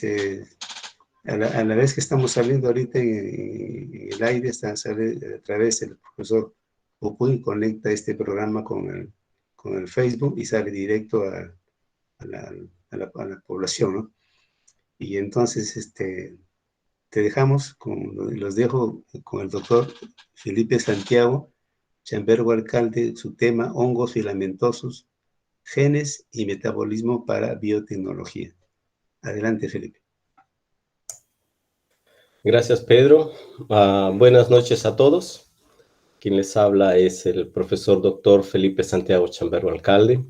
a la vez que estamos saliendo ahorita en el aire, sale a través del profesor Opuy, conecta este programa con el Facebook y sale directo a la población, ¿no? Y entonces los dejo con el doctor Felipe Santiago Chambergo Alcalde, su tema: hongos filamentosos, genes y metabolismo para biotecnología. Adelante, Felipe. Gracias, Pedro. Buenas noches a todos. Quien les habla es el profesor doctor Felipe Santiago Chambergo Alcalde.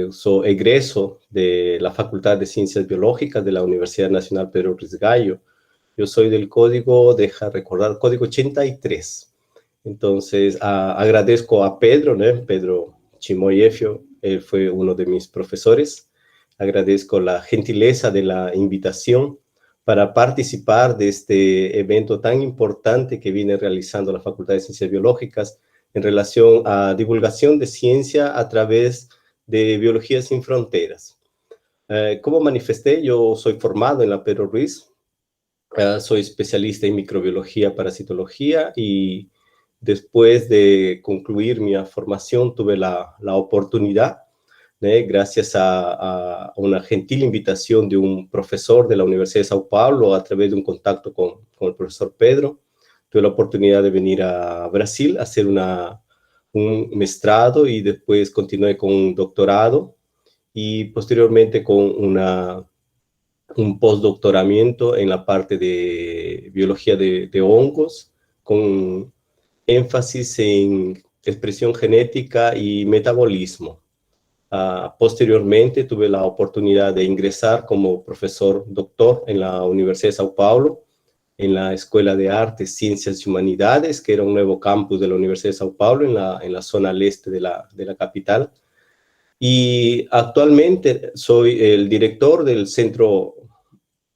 Soy egreso de la Facultad de Ciencias Biológicas de la Universidad Nacional Pedro Ruiz Gallo. Yo soy del código, deja recordar, código 83. Entonces, agradezco a Pedro, ¿no? Pedro Chimoyefio, él fue uno de mis profesores. Agradezco la gentileza de la invitación para participar de este evento tan importante que viene realizando la Facultad de Ciencias Biológicas en relación a divulgación de ciencia a través de Biología Sin Fronteras. Como manifesté, yo soy formado en la Pedro Ruiz, soy especialista en microbiología, parasitología, y después de concluir mi formación tuve la oportunidad, gracias a una gentil invitación de un profesor de la Universidad de Sao Paulo, a través de un contacto con el profesor Pedro, tuve la oportunidad de venir a Brasil a hacer un mestrado, y después continué con un doctorado y posteriormente con un postdoctoramiento en la parte de biología de hongos, con énfasis en expresión genética y metabolismo. Posteriormente tuve la oportunidad de ingresar como profesor doctor en la Universidad de Sao Paulo, en la Escuela de Artes, Ciencias y Humanidades, que era un nuevo campus de la Universidad de Sao Paulo en la zona al este de la capital. Y actualmente soy el director del Centro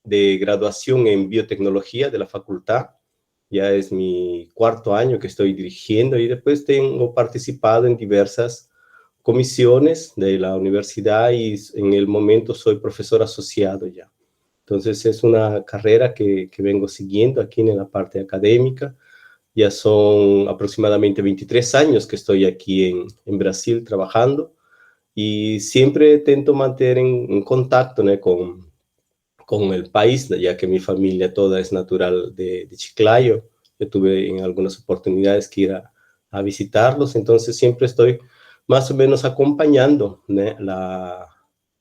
de Graduación en Biotecnología de la facultad. Ya es mi cuarto año que estoy dirigiendo, y después tengo participado en diversas comisiones de la universidad, y en el momento soy profesor asociado ya. Entonces es una carrera que vengo siguiendo aquí en la parte académica. Ya son aproximadamente 23 años que estoy aquí en Brasil trabajando, y siempre intento mantener en contacto, ¿no?, con el país, ya que mi familia toda es natural de Chiclayo. Yo tuve en algunas oportunidades que ir a visitarlos, entonces siempre estoy más o menos acompañando, ¿no?,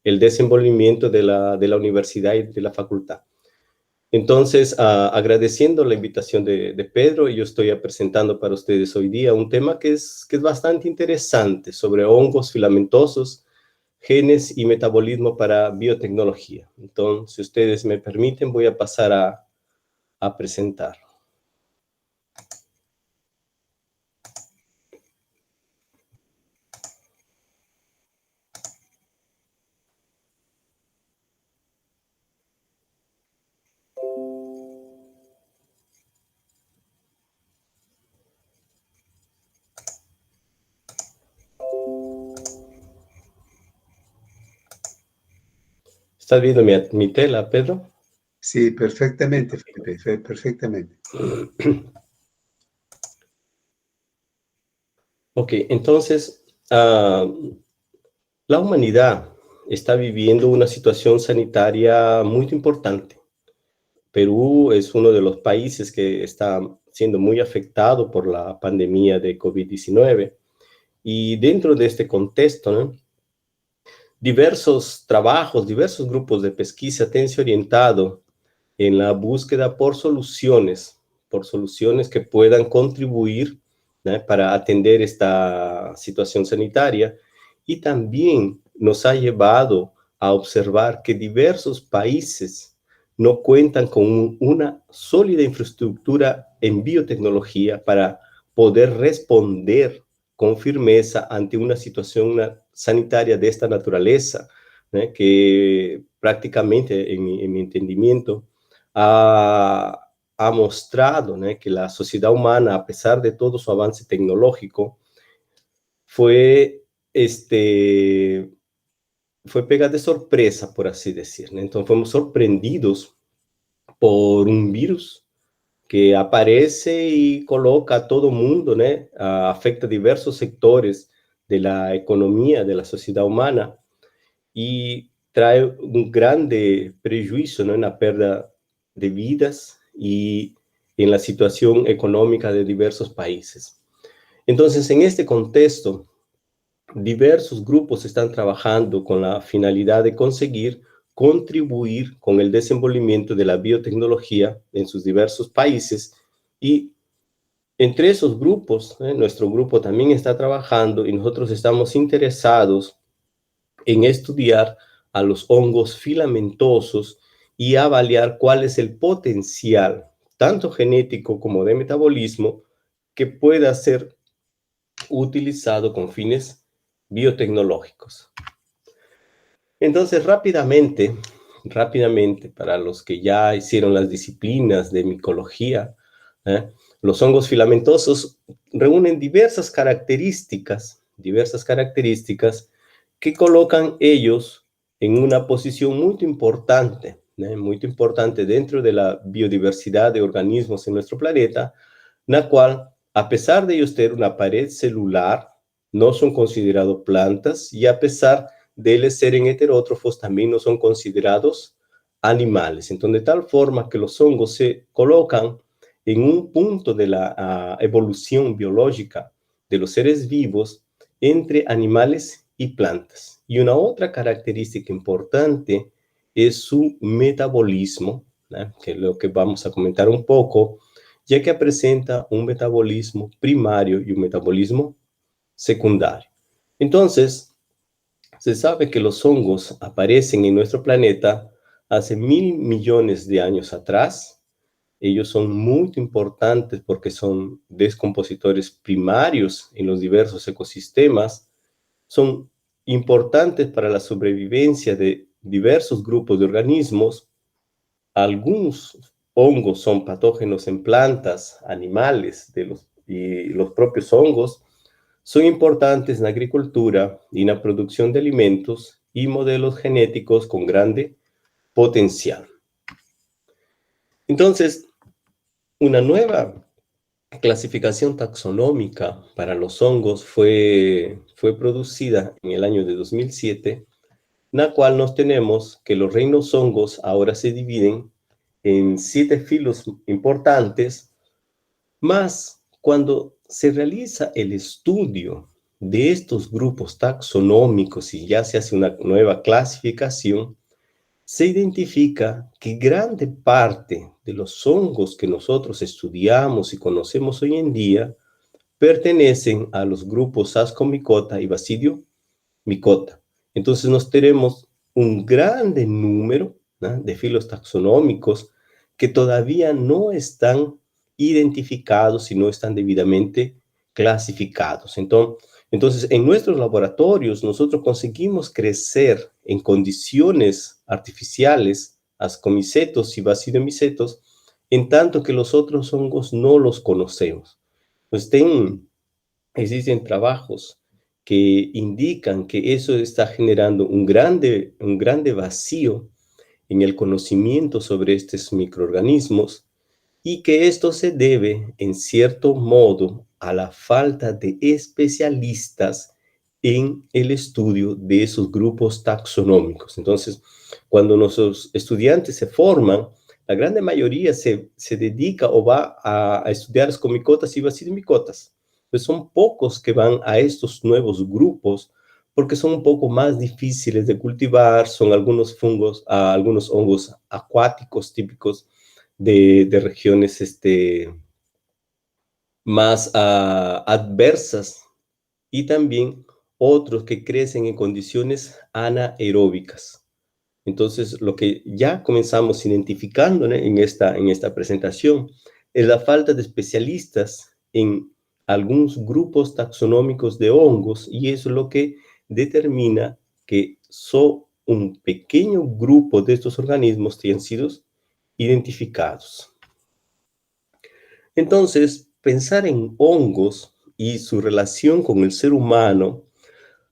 el desenvolvimiento de la universidad y de la facultad. Entonces, agradeciendo la invitación de Pedro, yo estoy presentando para ustedes hoy día un tema que es bastante interesante, sobre hongos filamentosos, genes y metabolismo para biotecnología. Entonces, si ustedes me permiten, voy a pasar a presentar. ¿Estás viendo mi tela, Pedro? Sí, perfectamente, Felipe, perfectamente. Ok, entonces, la humanidad está viviendo una situación sanitaria muy importante. Perú es uno de los países que está siendo muy afectado por la pandemia de COVID-19. Y dentro de este contexto, ¿no?, diversos trabajos, diversos grupos de pesquisa han se orientado en la búsqueda por soluciones que puedan contribuir, ¿no?, para atender esta situación sanitaria, y también nos ha llevado a observar que diversos países no cuentan con una sólida infraestructura en biotecnología para poder responder con firmeza ante una situación sanitaria de esta naturaleza, ¿no?, que prácticamente, en mi entendimiento, ha mostrado, ¿no?, que la sociedad humana, a pesar de todo su avance tecnológico, fue fue pega de sorpresa, por así decir, ¿no? Entonces fuimos sorprendidos por un virus que aparece y coloca a todo mundo, ¿no? Afecta diversos sectores de la economía, de la sociedad humana, y trae un grande prejuicio, ¿no? En la pérdida de vidas y en la situación económica de diversos países. Entonces, en este contexto, diversos grupos están trabajando con la finalidad de conseguir contribuir con el desenvolvimiento de la biotecnología en sus diversos países, y entre esos grupos, nuestro grupo también está trabajando y nosotros estamos interesados en estudiar a los hongos filamentosos y avaliar cuál es el potencial, tanto genético como de metabolismo, que pueda ser utilizado con fines biotecnológicos. Entonces, rápidamente, para los que ya hicieron las disciplinas de micología, los hongos filamentosos reúnen diversas características que colocan ellos en una posición muy importante dentro de la biodiversidad de organismos en nuestro planeta, la cual, a pesar de ellos tener una pared celular, no son considerados plantas, y a pesar de ser heterótrofos, también no son considerados animales. Entonces, de tal forma que los hongos se colocan en un punto de la evolución biológica de los seres vivos entre animales y plantas. Y una otra característica importante es su metabolismo, ¿no? Que es lo que vamos a comentar un poco, ya que presenta un metabolismo primario y un metabolismo secundario. Entonces, se sabe que los hongos aparecen en nuestro planeta hace 1.000 millones de años atrás. Ellos son muy importantes porque son descompositores primarios en los diversos ecosistemas, son importantes para la sobrevivencia de diversos grupos de organismos. Algunos hongos son patógenos en plantas, animales, y los propios hongos son importantes en la agricultura y en la producción de alimentos y modelos genéticos con grande potencial. Entonces, una nueva clasificación taxonómica para los hongos fue producida en el año de 2007, en la cual nos tenemos que los reinos hongos ahora se dividen en 7 filos importantes, más cuando se realiza el estudio de estos grupos taxonómicos y ya se hace una nueva clasificación, se identifica que grande parte de los hongos que nosotros estudiamos y conocemos hoy en día pertenecen a los grupos Ascomycota y Basidio micota. Entonces nos tenemos un grande número, ¿no?, de filos taxonómicos que todavía no están identificados y no están debidamente clasificados. Entonces, en nuestros laboratorios nosotros conseguimos crecer en condiciones artificiales ascomicetos y basidiomycetos, en tanto que los otros hongos no los conocemos. Pues existen trabajos que indican que eso está generando un grande vacío en el conocimiento sobre estos microorganismos, y que esto se debe, en cierto modo, a la falta de especialistas en el estudio de esos grupos taxonómicos. Entonces, cuando nuestros estudiantes se forman, la gran mayoría se dedica o va a estudiar ascomicotas y basidiomycotas. Pues son pocos que van a estos nuevos grupos porque son un poco más difíciles de cultivar, son algunos hongos acuáticos típicos de regiones más adversas, y también otros que crecen en condiciones anaeróbicas. Entonces, lo que ya comenzamos identificando, ¿no?, en esta presentación es la falta de especialistas en algunos grupos taxonómicos de hongos, y eso es lo que determina que solo un pequeño grupo de estos organismos tienen sido identificados. Entonces, pensar en hongos y su relación con el ser humano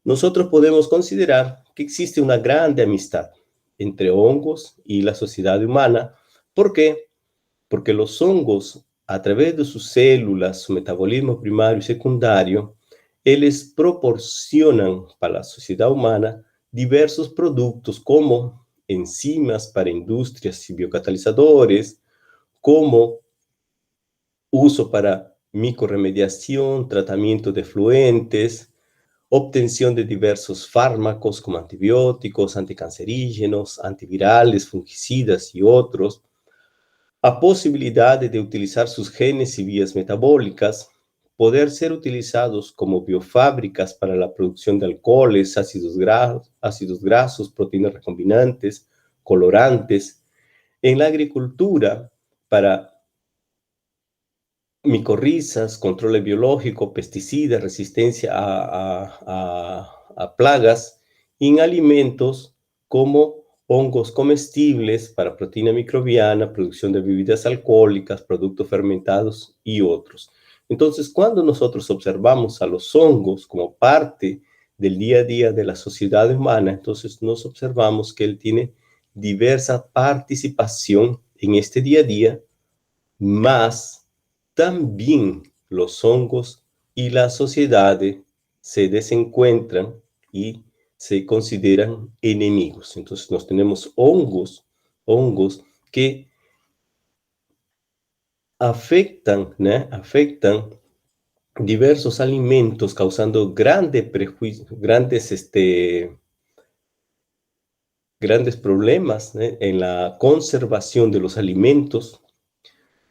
nosotros podemos considerar que existe una grande amistad entre hongos y la sociedad humana. ¿Por qué? Porque los hongos, a través de sus células, su metabolismo primario y secundario, les proporcionan para la sociedad humana diversos productos como enzimas para industrias y biocatalizadores, como uso para micorremediación, tratamiento de efluentes, obtención de diversos fármacos como antibióticos, anticancerígenos, antivirales, fungicidas y otros, a posibilidad de utilizar sus genes y vías metabólicas, poder ser utilizados como biofábricas para la producción de alcoholes, ácidos grasos, proteínas recombinantes, colorantes, en la agricultura para micorrizas, control biológico, pesticidas, resistencia a plagas, y en alimentos como hongos comestibles para proteína microbiana, producción de bebidas alcohólicas, productos fermentados y otros. Entonces, cuando nosotros observamos a los hongos como parte del día a día de la sociedad humana, entonces nos observamos que él tiene diversa participación en este día a día, más también los hongos y la sociedad se desencuentran y se consideran enemigos. Entonces nos tenemos hongos que afectan, ¿no? Afectan diversos alimentos, causando grandes problemas, ¿no?, en la conservación de los alimentos.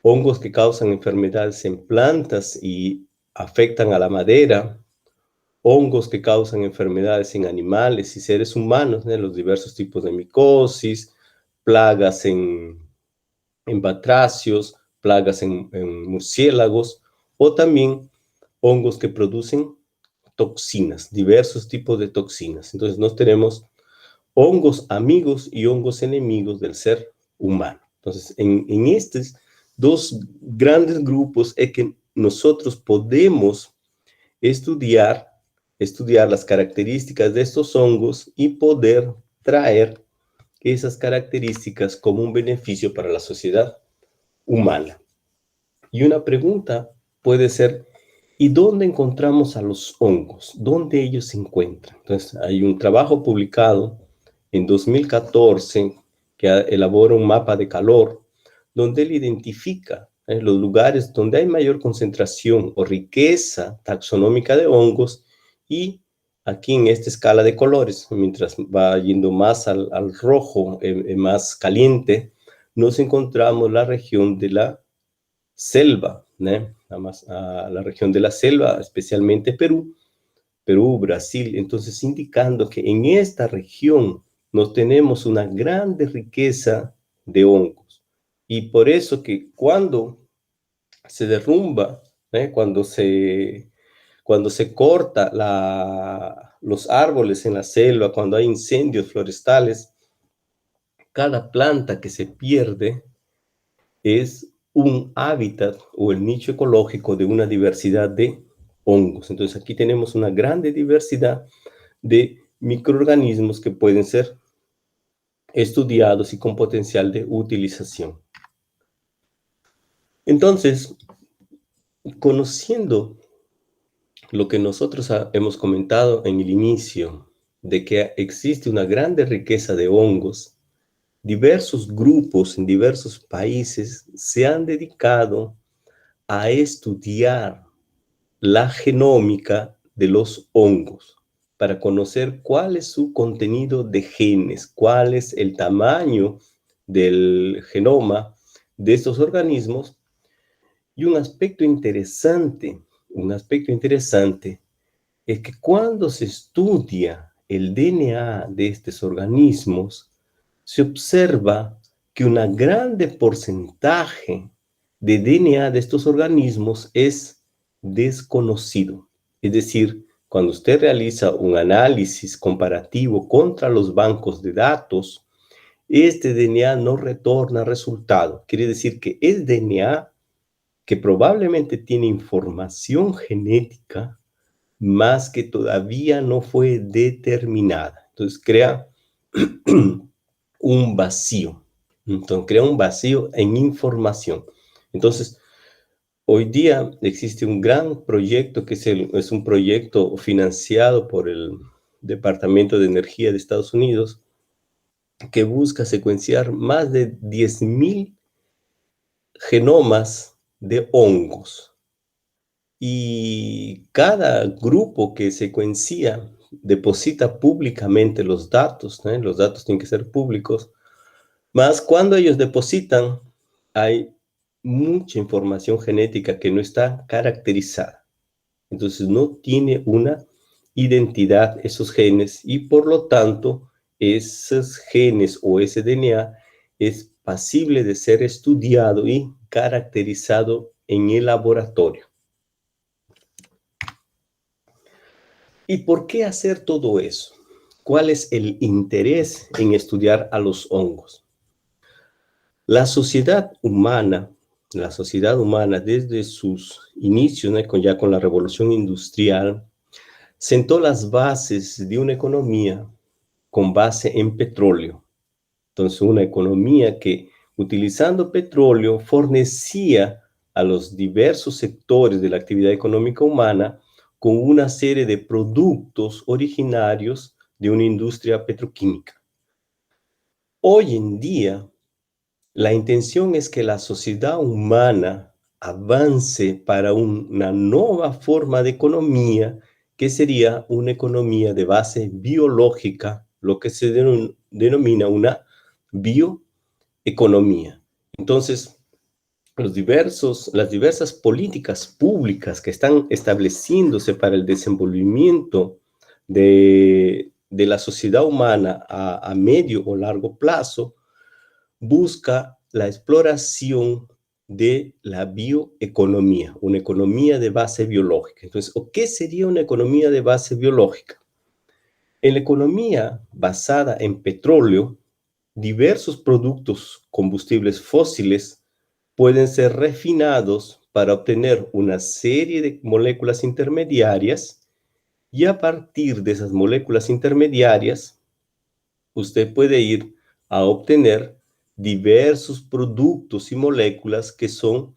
Hongos que causan enfermedades en plantas y afectan a la madera, hongos que causan enfermedades en animales y seres humanos, ¿no?, los diversos tipos de micosis, plagas en batracios, plagas en murciélagos, o también hongos que producen toxinas, diversos tipos de toxinas. Entonces, nos tenemos hongos amigos y hongos enemigos del ser humano. Entonces, en estos dos grandes grupos es que nosotros podemos estudiar las características de estos hongos y poder traer esas características como un beneficio para la sociedad humana. Y una pregunta puede ser, ¿y dónde encontramos a los hongos? ¿Dónde ellos se encuentran? Entonces, hay un trabajo publicado en 2014 que elabora un mapa de calor donde él identifica los lugares donde hay mayor concentración o riqueza taxonómica de hongos, y aquí en esta escala de colores, mientras va yendo más al rojo, más caliente, nos encontramos la región de la selva, ¿no? La región de la selva, especialmente Perú, Brasil. Entonces, indicando que en esta región nos tenemos una grande riqueza de hongos. Y por eso que cuando se derrumba, cuando se corta los árboles en la selva, cuando hay incendios forestales, cada planta que se pierde es un hábitat o el nicho ecológico de una diversidad de hongos. Entonces aquí tenemos una grande diversidad de microorganismos que pueden ser estudiados y con potencial de utilización. Entonces, conociendo lo que nosotros hemos comentado en el inicio, de que existe una grande riqueza de hongos, diversos grupos en diversos países se han dedicado a estudiar la genómica de los hongos para conocer cuál es su contenido de genes, cuál es el tamaño del genoma de estos organismos. Y un aspecto interesante es que cuando se estudia el DNA de estos organismos, se observa que un grande porcentaje de DNA de estos organismos es desconocido. Es decir, cuando usted realiza un análisis comparativo contra los bancos de datos, este DNA no retorna resultado. Quiere decir que es DNA que probablemente tiene información genética más que todavía no fue determinada. Entonces crea un vacío. Entonces crea un vacío en información. Entonces, hoy día existe un gran proyecto que es un proyecto financiado por el Departamento de Energía de Estados Unidos que busca secuenciar más de 10.000 genomas de hongos. Y cada grupo que secuencia deposita públicamente los datos, ¿eh? Los datos tienen que ser públicos, más cuando ellos depositan hay mucha información genética que no está caracterizada. Entonces no tiene una identidad esos genes y por lo tanto esos genes o ese DNA es pasible de ser estudiado y caracterizado en el laboratorio. ¿Y por qué hacer todo eso? ¿Cuál es el interés en estudiar a los hongos? La sociedad humana desde sus inicios, ¿no? Ya con la revolución industrial, sentó las bases de una economía con base en petróleo. Entonces, una economía que, utilizando petróleo, fornecía a los diversos sectores de la actividad económica humana con una serie de productos originarios de una industria petroquímica. Hoy en día, la intención es que la sociedad humana avance para una nueva forma de economía, que sería una economía de base biológica, lo que se denomina una bioeconomía. Entonces, las diversas políticas públicas que están estableciéndose para el desenvolvimiento de la sociedad humana a medio o largo plazo, busca la exploración de la bioeconomía, una economía de base biológica. Entonces, ¿qué sería una economía de base biológica? En la economía basada en petróleo, diversos productos combustibles fósiles pueden ser refinados para obtener una serie de moléculas intermediarias y a partir de esas moléculas intermediarias, usted puede ir a obtener diversos productos y moléculas que son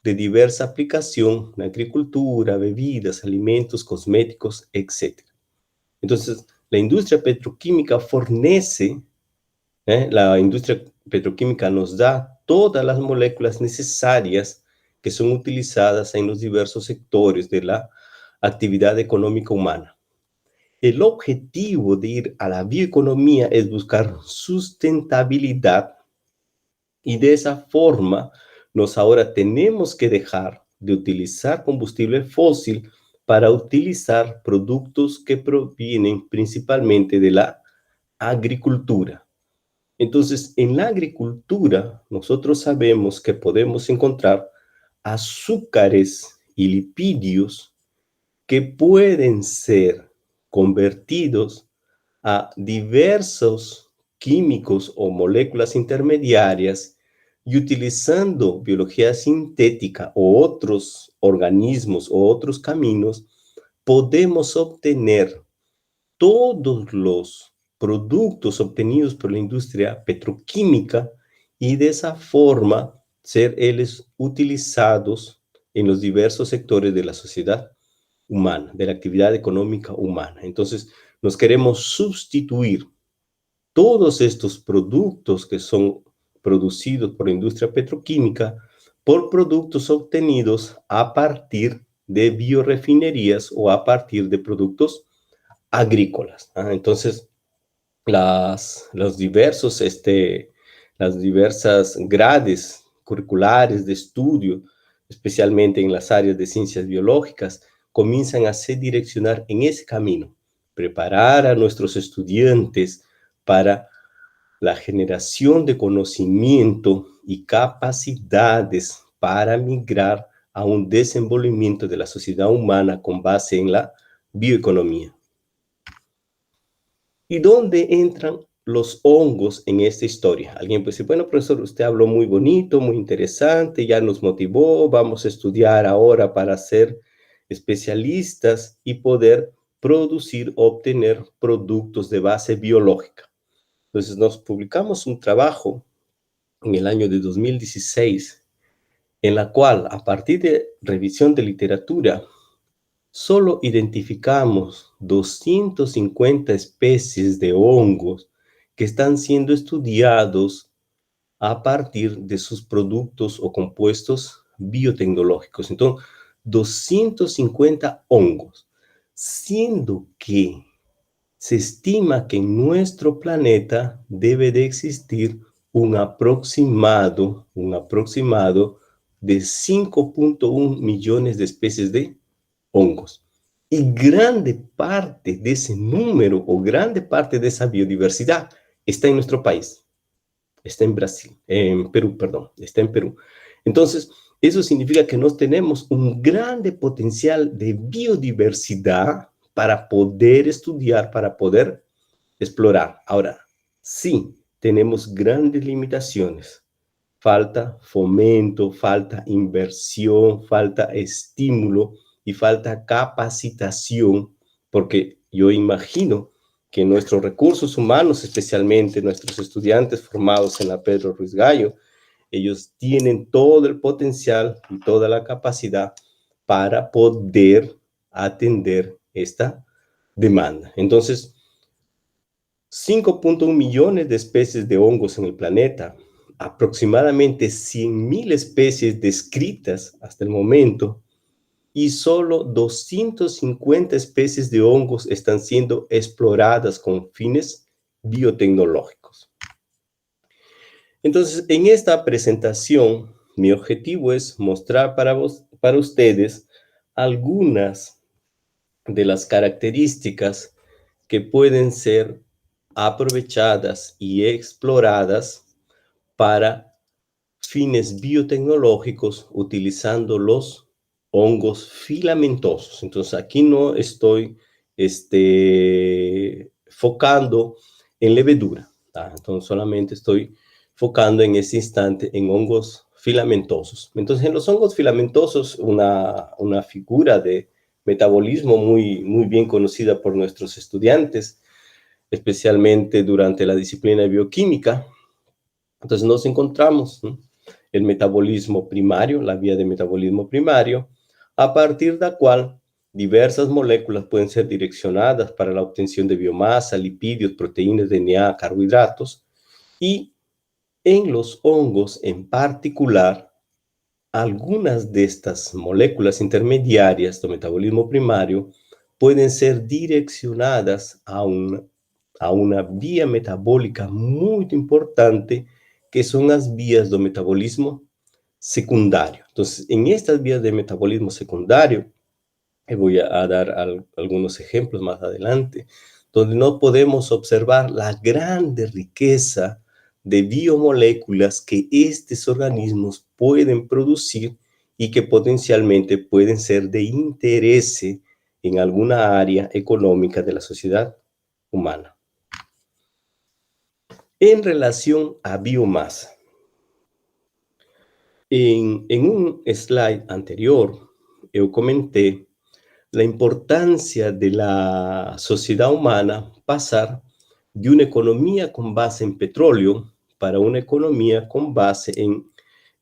de diversa aplicación en agricultura, bebidas, alimentos, cosméticos, etc. Entonces, la industria petroquímica la industria petroquímica nos da todas las moléculas necesarias que son utilizadas en los diversos sectores de la actividad económica humana. El objetivo de ir a la bioeconomía es buscar sustentabilidad y de esa forma ahora tenemos que dejar de utilizar combustible fósil para utilizar productos que provienen principalmente de la agricultura. Entonces, en la agricultura, nosotros sabemos que podemos encontrar azúcares y lipídios que pueden ser convertidos a diversos químicos o moléculas intermediarias y utilizando biología sintética o otros organismos o otros caminos, podemos obtener todos los productos obtenidos por la industria petroquímica y de esa forma ser ellos utilizados en los diversos sectores de la sociedad humana, de la actividad económica humana. Entonces, nos queremos sustituir todos estos productos que son producidos por la industria petroquímica por productos obtenidos a partir de biorefinerías o a partir de productos agrícolas. Entonces, las diversas grades curriculares de estudio, especialmente en las áreas de ciencias biológicas, comienzan a se direccionar en ese camino, preparar a nuestros estudiantes para la generación de conocimiento y capacidades para migrar a un desenvolvimiento de la sociedad humana con base en la bioeconomía. ¿Y dónde entran los hongos en esta historia? Alguien puede decir, bueno, profesor, usted habló muy bonito, muy interesante, ya nos motivó, vamos a estudiar ahora para ser especialistas y poder producir, obtener productos de base biológica. Entonces nos publicamos un trabajo en el año de 2016, en la cual, a partir de revisión de literatura, solo identificamos 250 especies de hongos que están siendo estudiados a partir de sus productos o compuestos biotecnológicos. Entonces, 250 hongos, siendo que se estima que en nuestro planeta debe de existir un aproximado de 5.1 millones de especies de hongos. Y grande parte de ese número o grande parte de esa biodiversidad está en nuestro país. Está en Brasil, en Perú, perdón, está en Perú. Entonces, eso significa que nos tenemos un grande potencial de biodiversidad para poder estudiar, para poder explorar. Ahora, sí, tenemos grandes limitaciones. Falta fomento, falta inversión, falta estímulo y falta capacitación, porque yo imagino que nuestros recursos humanos, especialmente nuestros estudiantes formados en la Pedro Ruiz Gallo, ellos tienen todo el potencial y toda la capacidad para poder atender esta demanda. Entonces, 5.1 millones de especies de hongos en el planeta, aproximadamente 100.000 especies descritas hasta el momento, y solo 250 especies de hongos están siendo exploradas con fines biotecnológicos. Entonces, en esta presentación, mi objetivo es mostrar para ustedes algunas de las características que pueden ser aprovechadas y exploradas para fines biotecnológicos utilizando los hongos filamentosos. Entonces, aquí no estoy focando en levedura, ¿tá? Entonces, solamente estoy focando en ese instante en hongos filamentosos. Entonces, en los hongos filamentosos, una figura de metabolismo muy bien conocida por nuestros estudiantes, especialmente durante la disciplina de bioquímica. Entonces nos encontramos, ¿no?, el metabolismo primario, la vía de metabolismo primario, a partir de la cual diversas moléculas pueden ser direccionadas para la obtención de biomasa, lipídios, proteínas, DNA, carbohidratos, y en los hongos en particular, algunas de estas moléculas intermediarias del metabolismo primario pueden ser direccionadas a una vía metabólica muy importante, que son las vías de metabolismo secundario. Entonces, en estas vías de metabolismo secundario, voy a dar algunos ejemplos más adelante, donde no podemos observar la grande riqueza de biomoléculas que estos organismos pueden producir y que potencialmente pueden ser de interés en alguna área económica de la sociedad humana. En relación a biomasa, en un slide anterior, yo comenté la importancia de la sociedad humana pasar de una economía con base en petróleo para una economía con base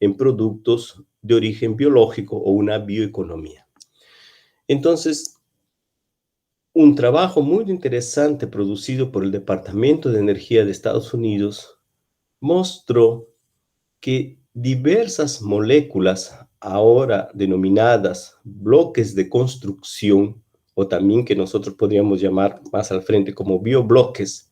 en productos de origen biológico o una bioeconomía. Entonces, un trabajo muy interesante producido por el Departamento de Energía de Estados Unidos mostró que diversas moléculas, ahora denominadas bloques de construcción, o también que nosotros podríamos llamar más al frente como biobloques,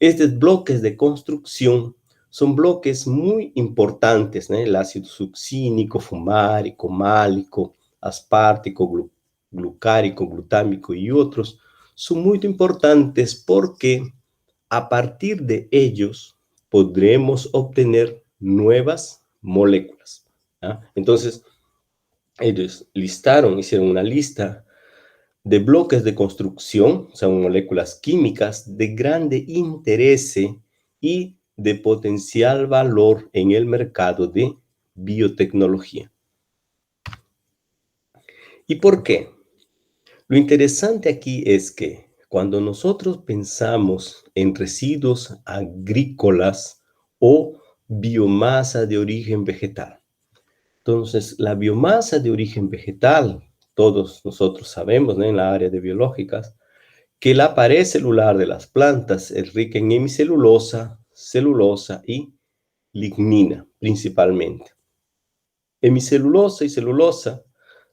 estos bloques de construcción son bloques muy importantes, ¿no? El ácido succínico, fumárico, málico, aspartico, glucárico, glutámico y otros son muy importantes porque a partir de ellos podremos obtener nuevas moléculas, ¿ah? Entonces, ellos hicieron una lista de bloques de construcción, son moléculas químicas de grande interés y de potencial valor en el mercado de biotecnología. ¿Y por qué? Lo interesante aquí es que cuando nosotros pensamos en residuos agrícolas o biomasa de origen vegetal, entonces la biomasa de origen vegetal, todos nosotros sabemos, ¿no?, en la área de biológicas, que la pared celular de las plantas es rica en hemicelulosa, celulosa y lignina principalmente. Hemicelulosa y celulosa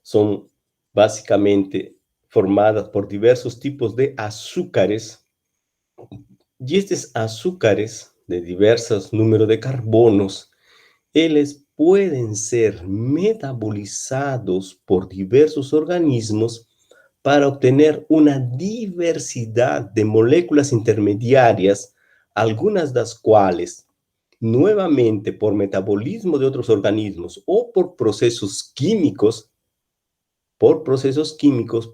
son básicamente formadas por diversos tipos de azúcares, y estos azúcares de diversos números de carbonos, ellos pueden ser metabolizados por diversos organismos para obtener una diversidad de moléculas intermediarias, algunas de las cuales, nuevamente por metabolismo de otros organismos o por procesos químicos,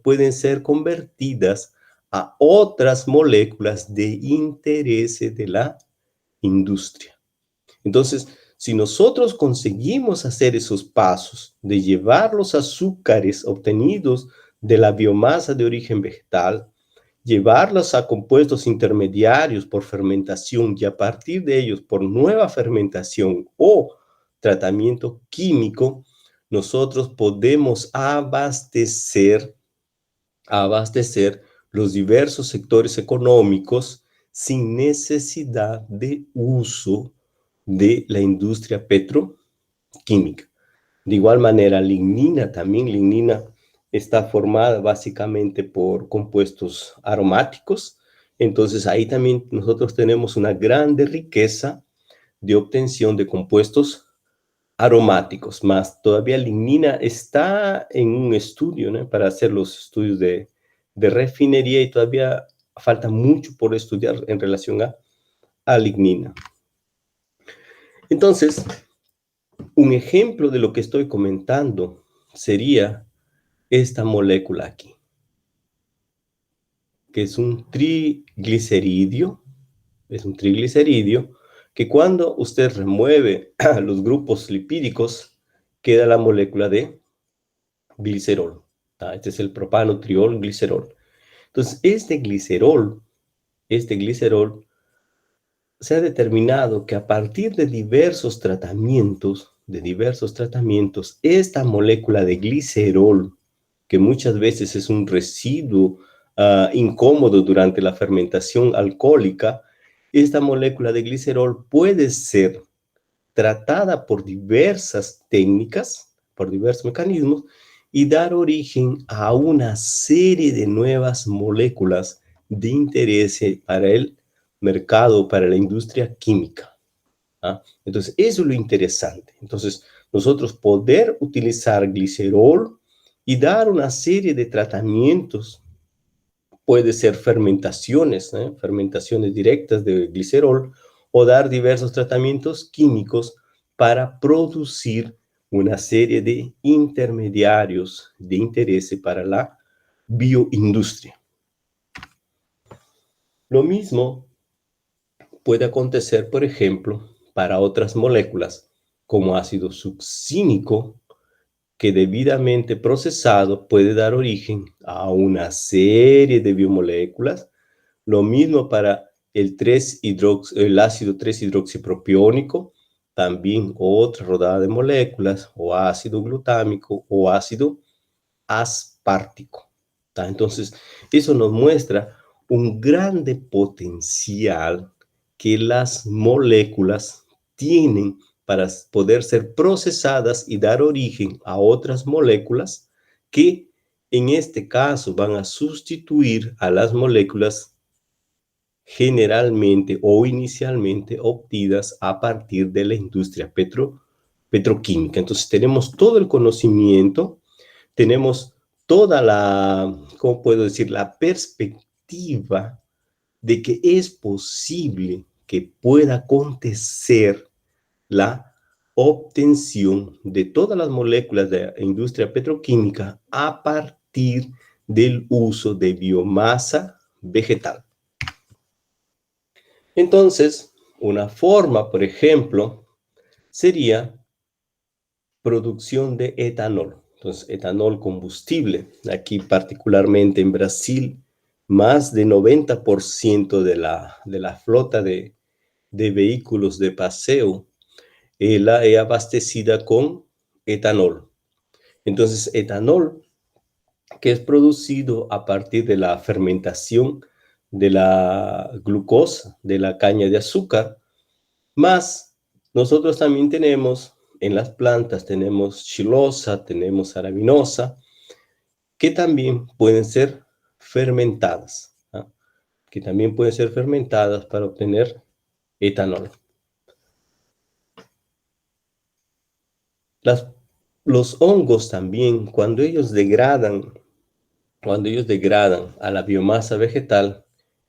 pueden ser convertidas a otras moléculas de interés de la industria. Entonces, si nosotros conseguimos hacer esos pasos de llevar los azúcares obtenidos de la biomasa de origen vegetal, llevarlos a compuestos intermediarios por fermentación y a partir de ellos por nueva fermentación o tratamiento químico, nosotros podemos abastecer los diversos sectores económicos sin necesidad de uso de la industria petroquímica. De igual manera, lignina está formada básicamente por compuestos aromáticos, entonces ahí también nosotros tenemos una grande riqueza de obtención de compuestos aromáticos, más todavía lignina está en un estudio, ¿no?, para hacer los estudios de refinería, y todavía falta mucho por estudiar en relación a lignina. Entonces, un ejemplo de lo que estoy comentando sería esta molécula aquí, que es un trigliceridio, que cuando usted remueve los grupos lipídicos, queda la molécula de glicerol. Este es el propanotriol glicerol. Entonces, este glicerol se ha determinado que a partir de diversos tratamientos, esta molécula de glicerol, que muchas veces es un residuo incómodo durante la fermentación alcohólica, esta molécula de glicerol puede ser tratada por diversas técnicas, por diversos mecanismos, y dar origen a una serie de nuevas moléculas de interés para el mercado, para la industria química. Entonces, eso es lo interesante. Entonces, nosotros poder utilizar glicerol y dar una serie de tratamientos, puede ser fermentaciones directas de glicerol, o dar diversos tratamientos químicos para producir una serie de intermediarios de interés para la bioindustria. Lo mismo puede acontecer, por ejemplo, para otras moléculas, como ácido succínico, que debidamente procesado puede dar origen a una serie de biomoléculas. Lo mismo para el ácido 3-hidroxipropiónico, también otra rodada de moléculas, o ácido glutámico o ácido aspartico. Entonces, eso nos muestra un grande potencial que las moléculas tienen para poder ser procesadas y dar origen a otras moléculas que en este caso van a sustituir a las moléculas generalmente o inicialmente obtenidas a partir de la industria petroquímica. Entonces tenemos todo el conocimiento, tenemos toda la, ¿cómo puedo decir?, la perspectiva de que es posible que pueda acontecer la obtención de todas las moléculas de la industria petroquímica a partir del uso de biomasa vegetal. Entonces, una forma, por ejemplo, sería producción de etanol. Entonces, etanol combustible. Aquí particularmente en Brasil, más de 90% de la flota de vehículos de paseo la es abastecida con etanol. Entonces, etanol, que es producido a partir de la fermentación de la glucosa, de la caña de azúcar, más nosotros también tenemos en las plantas, tenemos xilosa, tenemos arabinosa, que también pueden ser fermentadas, ¿ah? Que también pueden ser fermentadas para obtener etanol. Los hongos también, cuando ellos degradan a la biomasa vegetal,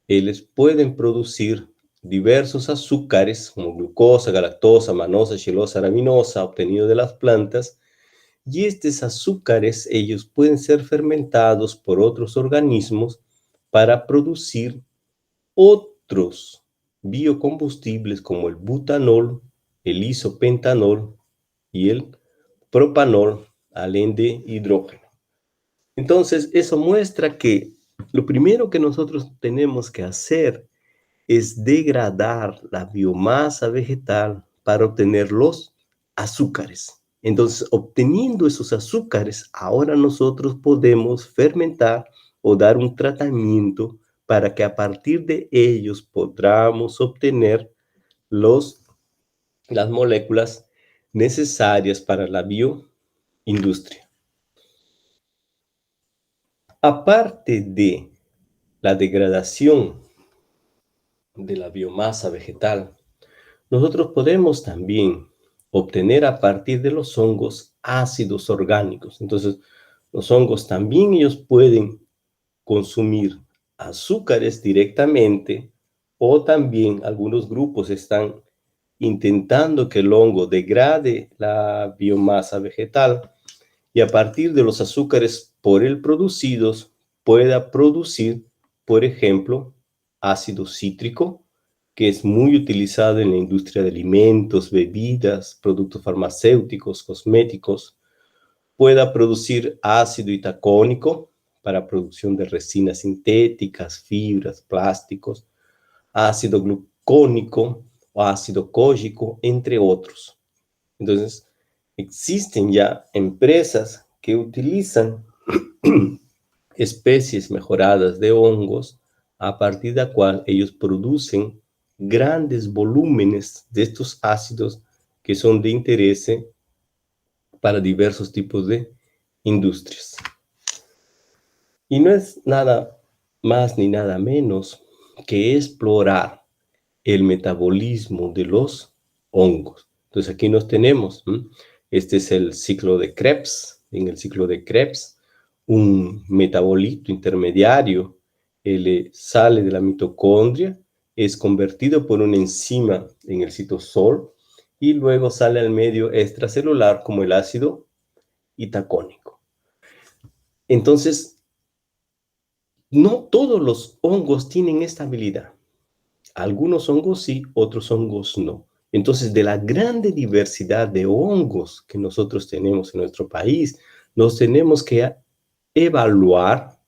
les pueden producir diversos azúcares como glucosa, galactosa, manosa, xilosa, araminosa, obtenido de las plantas, y estos azúcares ellos pueden ser fermentados por otros organismos para producir otros biocombustibles como el butanol, el isopentanol y el propanol, alén de hidrógeno. Entonces, eso muestra que lo primero que nosotros tenemos que hacer es degradar la biomasa vegetal para obtener los azúcares. Entonces, obteniendo esos azúcares, ahora nosotros podemos fermentar o dar un tratamiento para que a partir de ellos podamos obtener las moléculas necesarias para la bioindustria. Aparte de la degradación de la biomasa vegetal, nosotros podemos también obtener a partir de los hongos ácidos orgánicos. Entonces, los hongos también ellos pueden consumir azúcares directamente, o también algunos grupos están intentando que el hongo degrade la biomasa vegetal y a partir de los azúcares por él producidos pueda producir, por ejemplo, ácido cítrico, que es muy utilizado en la industria de alimentos, bebidas, productos farmacéuticos, cosméticos. Pueda producir ácido itacónico para producción de resinas sintéticas, fibras, plásticos, ácido glucónico o ácido cógico, entre otros. Entonces, existen ya empresas que utilizan especies mejoradas de hongos a partir de la cual ellos producen grandes volúmenes de estos ácidos que son de interés para diversos tipos de industrias. Y no es nada más ni nada menos que explorar el metabolismo de los hongos. Entonces aquí nos tenemos, este es el ciclo de Krebs. En el ciclo de Krebs, un metabolito intermediario sale de la mitocondria, es convertido por una enzima en el citosol y luego sale al medio extracelular como el ácido itacónico. Entonces, no todos los hongos tienen esta habilidad. Algunos hongos sí, otros hongos no. Entonces, de la grande diversidad de hongos que nosotros tenemos en nuestro país, nos tenemos que evaluar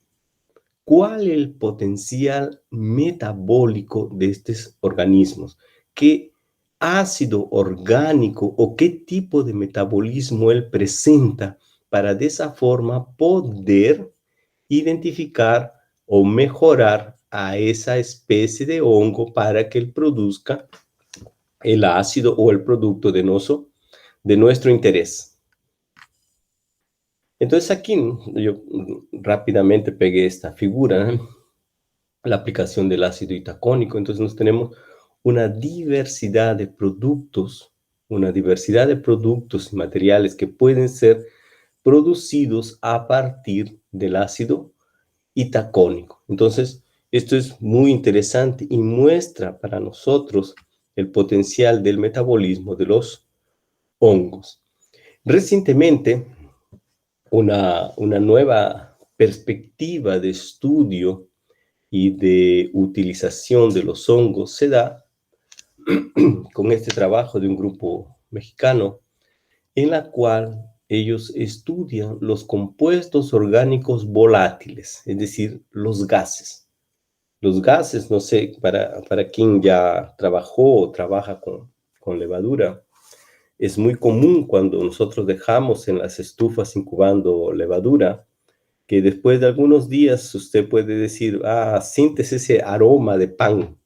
cuál es el potencial metabólico de estos organismos, qué ácido orgánico o qué tipo de metabolismo él presenta para de esa forma poder identificar o mejorar a esa especie de hongo para que él produzca el ácido o el producto de nuestro interés. Entonces aquí yo rápidamente pegué esta figura, ¿eh? La aplicación del ácido itacónico. Entonces nos tenemos una diversidad de productos y materiales que pueden ser producidos a partir del ácido itacónico. Entonces, esto es muy interesante y muestra para nosotros el potencial del metabolismo de los hongos. Recientemente, una nueva perspectiva de estudio y de utilización de los hongos se da con este trabajo de un grupo mexicano, en la cual ellos estudian los compuestos orgánicos volátiles, es decir, los gases. Los gases, no sé, para quien ya trabajó o trabaja con levadura, es muy común cuando nosotros dejamos en las estufas incubando levadura, que después de algunos días usted puede decir, sientes ese aroma de pan,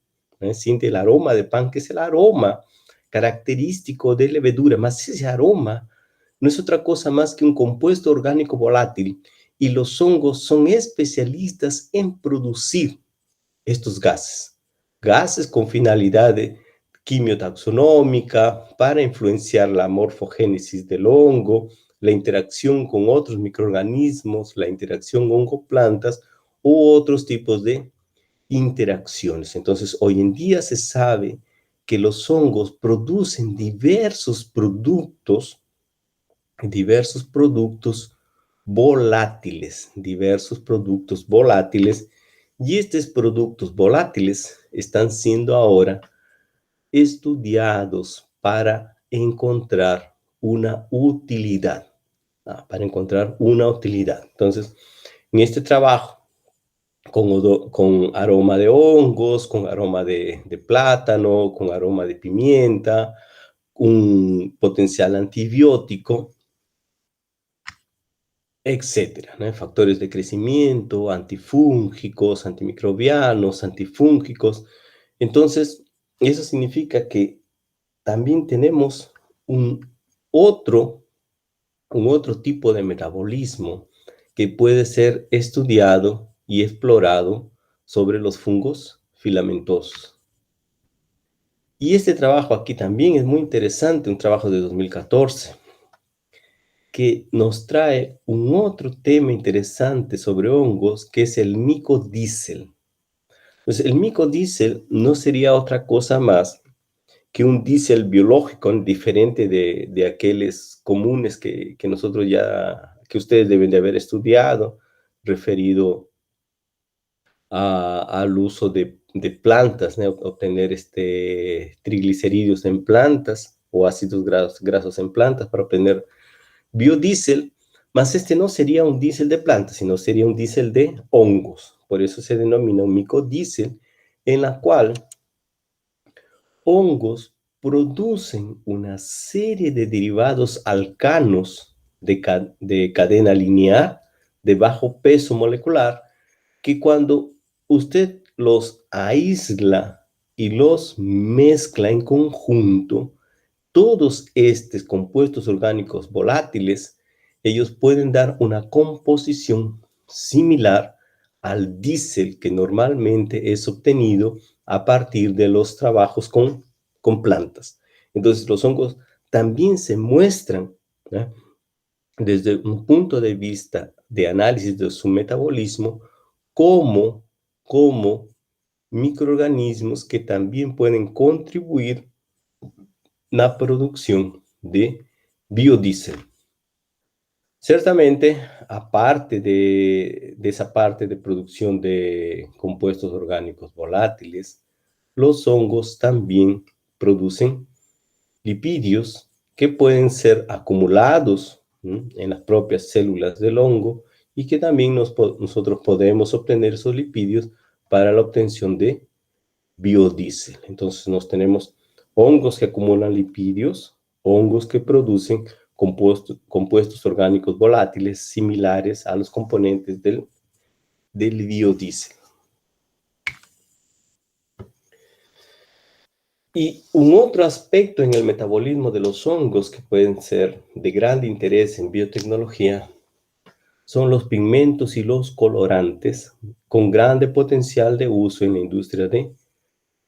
siente el aroma de pan, que es el aroma característico de levadura, más ese aroma no es otra cosa más que un compuesto orgánico volátil, y los hongos son especialistas en producir estos gases, gases con finalidad de quimiotaxonómica para influenciar la morfogénesis del hongo, la interacción con otros microorganismos, la interacción hongo-plantas u otros tipos de interacciones. Entonces, hoy en día se sabe que los hongos producen diversos productos volátiles, y estos productos volátiles están siendo ahora estudiados para encontrar una utilidad, Entonces, en este trabajo, con aroma de hongos, con aroma de plátano, con aroma de pimienta, un potencial antibiótico, etcétera, ¿no? Factores de crecimiento, antifúngicos, antimicrobianos, antifúngicos. Entonces, eso significa que también tenemos un otro tipo de metabolismo que puede ser estudiado y explorado sobre los fungos filamentosos. Y este trabajo aquí también es muy interesante, un trabajo de 2014, que nos trae un otro tema interesante sobre hongos, que es el micodiesel. Pues el micodiesel no sería otra cosa más que un diésel biológico diferente de aquellos comunes que nosotros que ustedes deben de haber estudiado, referido al uso de plantas, ¿no? Obtener triglicéridos en plantas o ácidos grasos en plantas para obtener biodiesel, más no sería un diésel de plantas, sino sería un diésel de hongos. Por eso se denomina un micodiesel, en la cual hongos producen una serie de derivados alcanos de cadena lineal de bajo peso molecular, que cuando usted los aísla y los mezcla en conjunto, todos estos compuestos orgánicos volátiles, ellos pueden dar una composición similar al diésel que normalmente es obtenido a partir de los trabajos con plantas. Entonces, los hongos también se muestran, ¿no?, desde un punto de vista de análisis de su metabolismo, como microorganismos que también pueden contribuir la producción de biodiesel. Ciertamente, aparte de esa parte de producción de compuestos orgánicos volátiles, los hongos también producen lipídios que pueden ser acumulados en las propias células del hongo, y que también nosotros podemos obtener esos lipídios para la obtención de biodiesel. Entonces tenemos hongos que acumulan lipídios, hongos que producen compuestos orgánicos volátiles similares a los componentes del biodiesel. Y un otro aspecto en el metabolismo de los hongos que pueden ser de gran interés en biotecnología son los pigmentos y los colorantes con grande potencial de uso en la industria de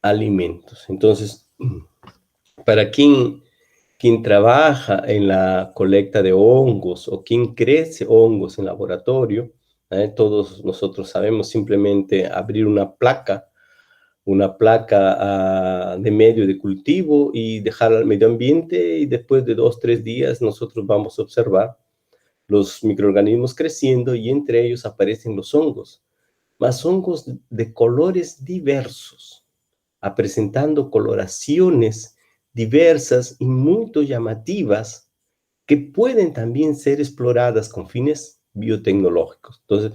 alimentos. Entonces, para quien trabaja en la colecta de hongos o quien crece hongos en laboratorio, todos nosotros sabemos simplemente abrir una placa de medio de cultivo y dejar al medio ambiente, y después de 2 o 3 días nosotros vamos a observar los microorganismos creciendo, y entre ellos aparecen los hongos, más hongos de colores diversos, presentando coloraciones diversas y muy llamativas, que pueden también ser exploradas con fines biotecnológicos. Entonces,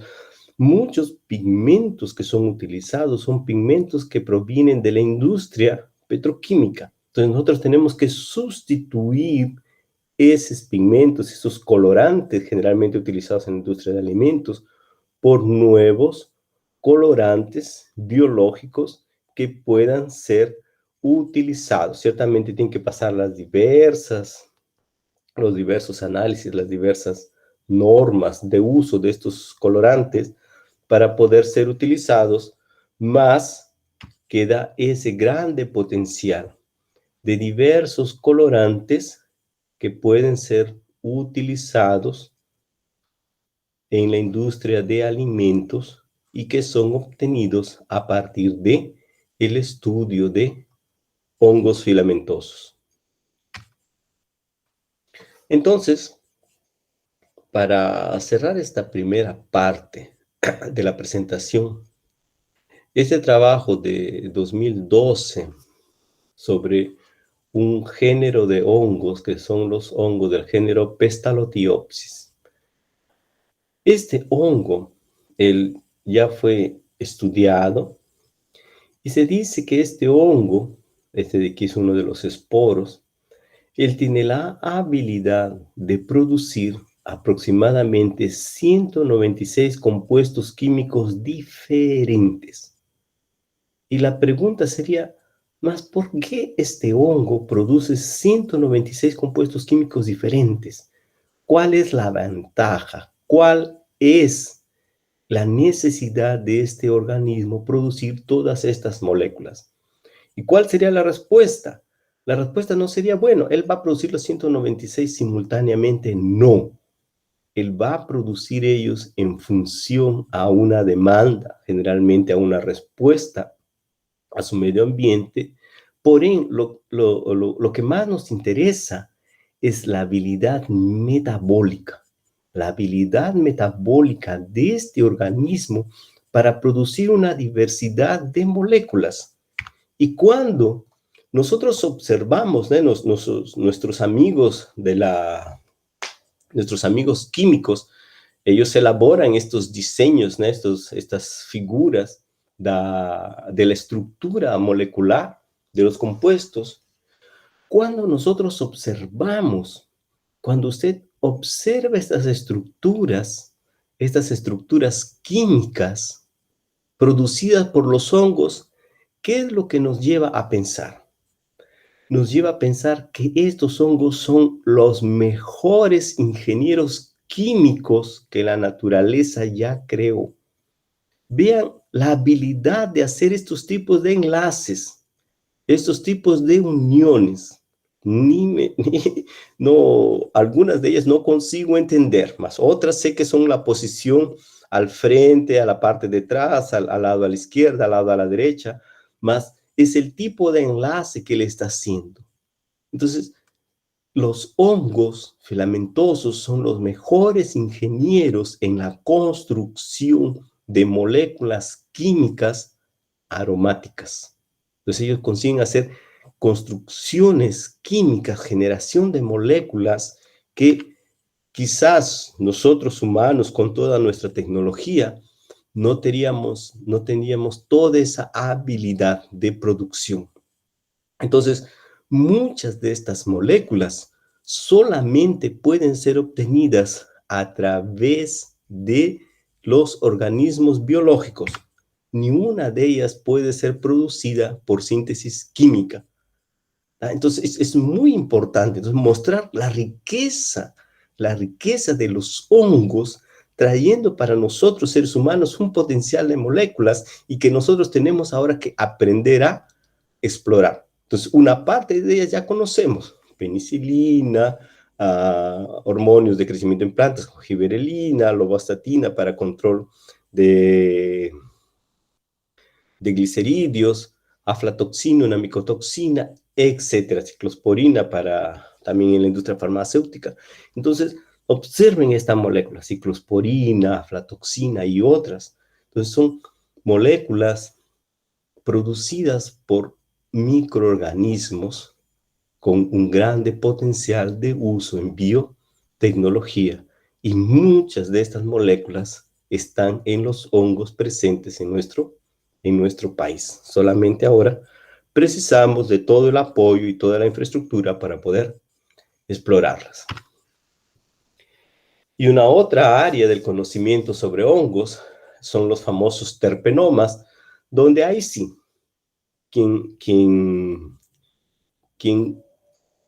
muchos pigmentos que son utilizados son pigmentos que provienen de la industria petroquímica. Entonces, nosotros tenemos que sustituir esos pigmentos, esos colorantes generalmente utilizados en la industria de alimentos, por nuevos colorantes biológicos que puedan ser utilizados. Ciertamente tienen que pasar los diversos análisis, las diversas normas de uso de estos colorantes para poder ser utilizados, más queda ese grande potencial de diversos colorantes que pueden ser utilizados en la industria de alimentos y que son obtenidos a partir de el estudio de hongos filamentosos. Entonces, para cerrar esta primera parte de la presentación, este trabajo de 2012 sobre un género de hongos que son los hongos del género Pestalotiopsis. Este hongo, él ya fue estudiado y se dice que este hongo, este de aquí es uno de los esporos, él tiene la habilidad de producir aproximadamente 196 compuestos químicos diferentes. Y la pregunta sería, ¿más por qué este hongo produce 196 compuestos químicos diferentes? ¿Cuál es la ventaja? ¿Cuál es la necesidad de este organismo producir todas estas moléculas? ¿Y cuál sería la respuesta? La respuesta no sería, bueno, él va a producir los 196 simultáneamente. No, él va a producir ellos en función a una demanda, generalmente a una respuesta a su medio ambiente. Por ende, lo que más nos interesa es la habilidad metabólica de este organismo para producir una diversidad de moléculas. Y cuando nosotros observamos, ¿no?, nuestros amigos nuestros amigos químicos, ellos elaboran estos diseños, ¿no?, estas figuras de la estructura molecular de los compuestos. Cuando nosotros observamos, cuando usted observa estas estructuras químicas producidas por los hongos, ¿qué es lo que nos lleva a pensar? Nos lleva a pensar que estos hongos son los mejores ingenieros químicos que la naturaleza ya creó. Vean la habilidad de hacer estos tipos de enlaces, estos tipos de uniones. No, algunas de ellas no consigo entender, más otras sé que son la posición al frente, a la parte de atrás, al lado a la izquierda, al lado a la derecha, más es el tipo de enlace que le está haciendo. Entonces, los hongos filamentosos son los mejores ingenieros en la construcción de moléculas químicas aromáticas. Entonces, ellos consiguen hacer construcciones químicas, generación de moléculas que quizás nosotros humanos, con toda nuestra tecnología, no teníamos toda esa habilidad de producción. Entonces, muchas de estas moléculas solamente pueden ser obtenidas a través de los organismos biológicos. Ni una de ellas puede ser producida por síntesis química. Entonces, es muy importante mostrar la riqueza de los hongos, trayendo para nosotros, seres humanos, un potencial de moléculas y que nosotros tenemos ahora que aprender a explorar. Entonces, una parte de ellas ya conocemos: penicilina, hormonios de crecimiento en plantas, como giberelina, lovastatina para control de gliceridios, aflatoxina, una micotoxina, etcétera, ciclosporina para también en la industria farmacéutica. Entonces, observen esta molécula, ciclosporina, aflatoxina y otras. Entonces, son moléculas producidas por microorganismos con un grande potencial de uso en tecnología, y muchas de estas moléculas están en los hongos presentes en nuestro país. Solamente ahora precisamos de todo el apoyo y toda la infraestructura para poder explorarlas. Y una otra área del conocimiento sobre hongos son los famosos terpenomas, donde ahí sí, quien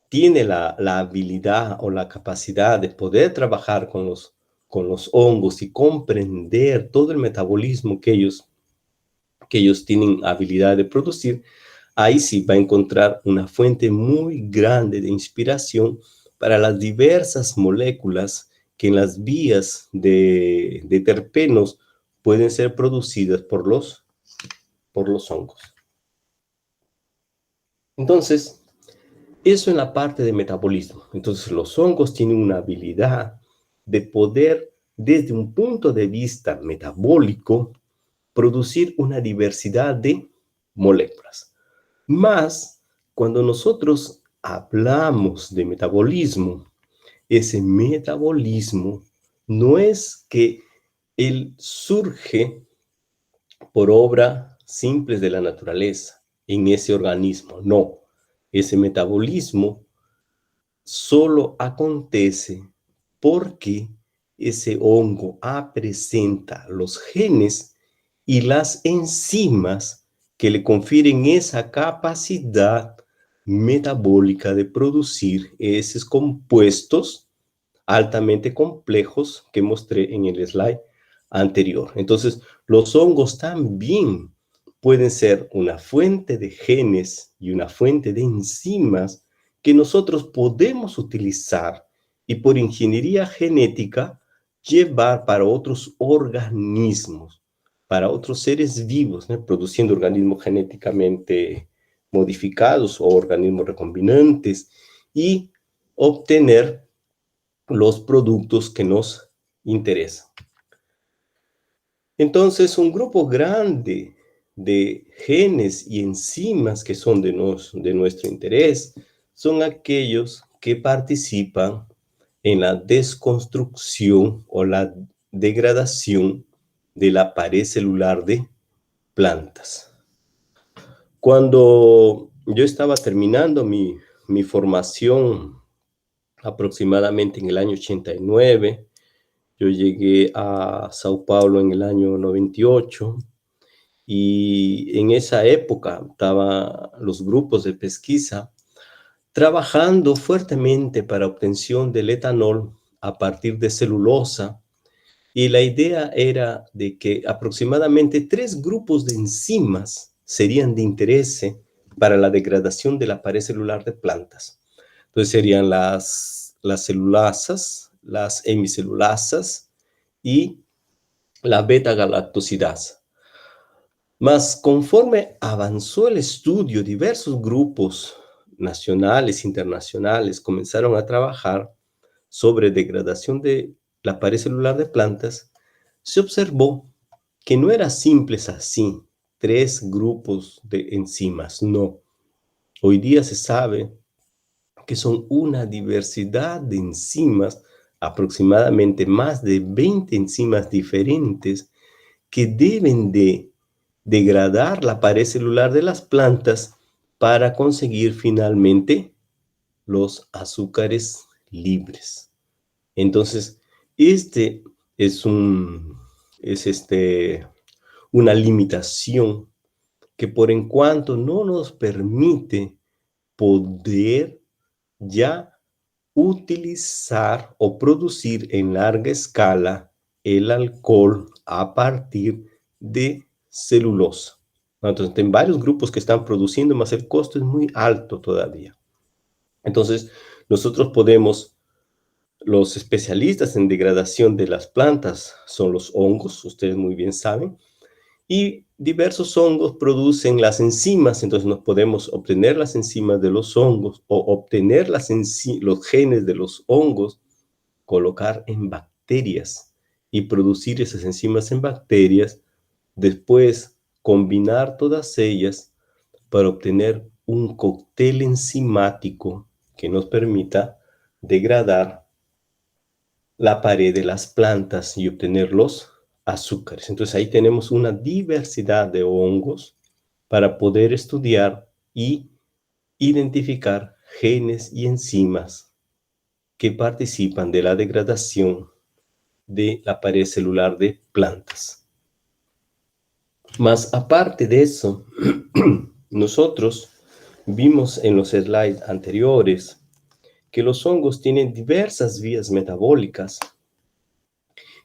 tiene la habilidad o la capacidad de poder trabajar con los hongos y comprender todo el metabolismo que ellos tienen habilidad de producir, ahí sí va a encontrar una fuente muy grande de inspiración para las diversas moléculas que en las vías de terpenos pueden ser producidas por los hongos. Entonces, eso en la parte de metabolismo. Entonces, los hongos tienen una habilidad de poder, desde un punto de vista metabólico, producir una diversidad de moléculas. Más, cuando nosotros hablamos de metabolismo, ese metabolismo no es que él surge por obra simple de la naturaleza en ese organismo, no. Ese metabolismo solo acontece porque ese hongo presenta los genes y las enzimas que le confieren esa capacidad metabólica de producir esos compuestos altamente complejos que mostré en el slide anterior. Entonces, los hongos también pueden ser una fuente de genes y una fuente de enzimas que nosotros podemos utilizar y por ingeniería genética llevar para otros organismos, para otros seres vivos, ¿no? Produciendo organismos genéticamente modificados o organismos recombinantes y obtener los productos que nos interesan. Entonces, un grupo grande de genes y enzimas que son de nuestro interés son aquellos que participan en la desconstrucción o la degradación de la pared celular de plantas. Cuando yo estaba terminando mi formación aproximadamente en el año 89, yo llegué a Sao Paulo en el año 98 y en esa época estaban los grupos de pesquisa trabajando fuertemente para obtención del etanol a partir de celulosa, y la idea era de que aproximadamente 3 grupos de enzimas serían de interés para la degradación de la pared celular de plantas. Entonces serían las celulasas, las hemicelulasas y la beta-galactosidasa. Mas conforme avanzó el estudio, diversos grupos nacionales, internacionales, comenzaron a trabajar sobre degradación de la pared celular de plantas. Se observó que no era simples así, 3 grupos de enzimas, no. Hoy día se sabe que son una diversidad de enzimas, aproximadamente más de 20 enzimas diferentes que deben de degradar la pared celular de las plantas para conseguir finalmente los azúcares libres. Entonces, este es una limitación que por en cuanto no nos permite poder ya utilizar o producir en larga escala el alcohol a partir de celulosa. Entonces, hay varios grupos que están produciendo, más el costo es muy alto todavía. Entonces, nosotros podemos, los especialistas en degradación de las plantas son los hongos, ustedes muy bien saben, y diversos hongos producen las enzimas, entonces nos podemos obtener las enzimas de los hongos o obtener los genes de los hongos, colocar en bacterias y producir esas enzimas en bacterias, después combinar todas ellas para obtener un cóctel enzimático que nos permita degradar la pared de las plantas y obtener los azúcares. Entonces ahí tenemos una diversidad de hongos para poder estudiar y identificar genes y enzimas que participan de la degradación de la pared celular de plantas. Más aparte de eso, nosotros vimos en los slides anteriores que los hongos tienen diversas vías metabólicas,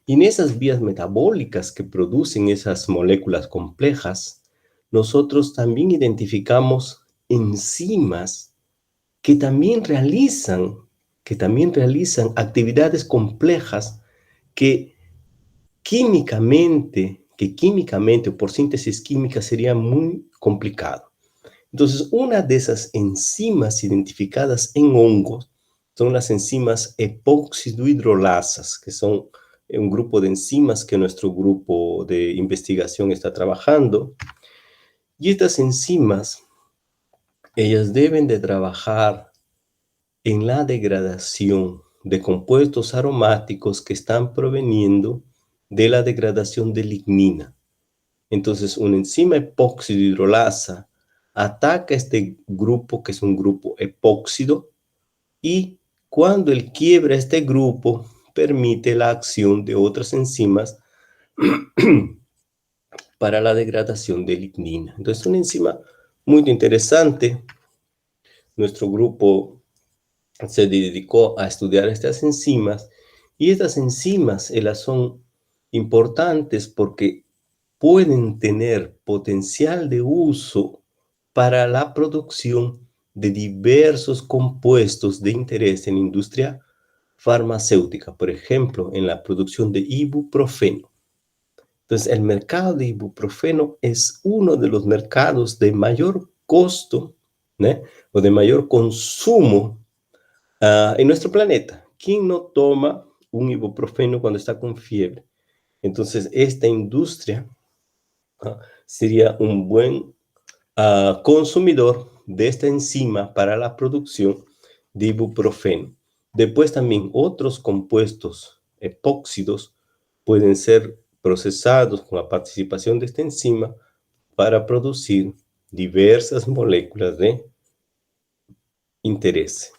y en esas vías metabólicas que producen esas moléculas complejas, nosotros también identificamos enzimas que también realizan actividades complejas que químicamente o por síntesis química sería muy complicado. Entonces, una de esas enzimas identificadas en hongos son las enzimas epóxido-hidrolasas, que son un grupo de enzimas que nuestro grupo de investigación está trabajando. Y estas enzimas, ellas deben de trabajar en la degradación de compuestos aromáticos que están proveniendo de la degradación de lignina. Entonces, una enzima epóxido hidrolasa ataca este grupo, que es un grupo epóxido, y cuando él quiebra este grupo, permite la acción de otras enzimas para la degradación de lignina. Entonces, es una enzima muy interesante. Nuestro grupo se dedicó a estudiar estas enzimas, y estas enzimas ellas son importantes porque pueden tener potencial de uso para la producción de diversos compuestos de interés en la industria farmacéutica, por ejemplo, en la producción de ibuprofeno. Entonces, el mercado de ibuprofeno es uno de los mercados de mayor costo, ¿no?, o de mayor consumo en nuestro planeta. ¿Quién no toma un ibuprofeno cuando está con fiebre? Entonces, esta industria sería un buen consumidor de esta enzima para la producción de ibuprofeno. Después también otros compuestos epóxidos pueden ser procesados con la participación de esta enzima para producir diversas moléculas de interés.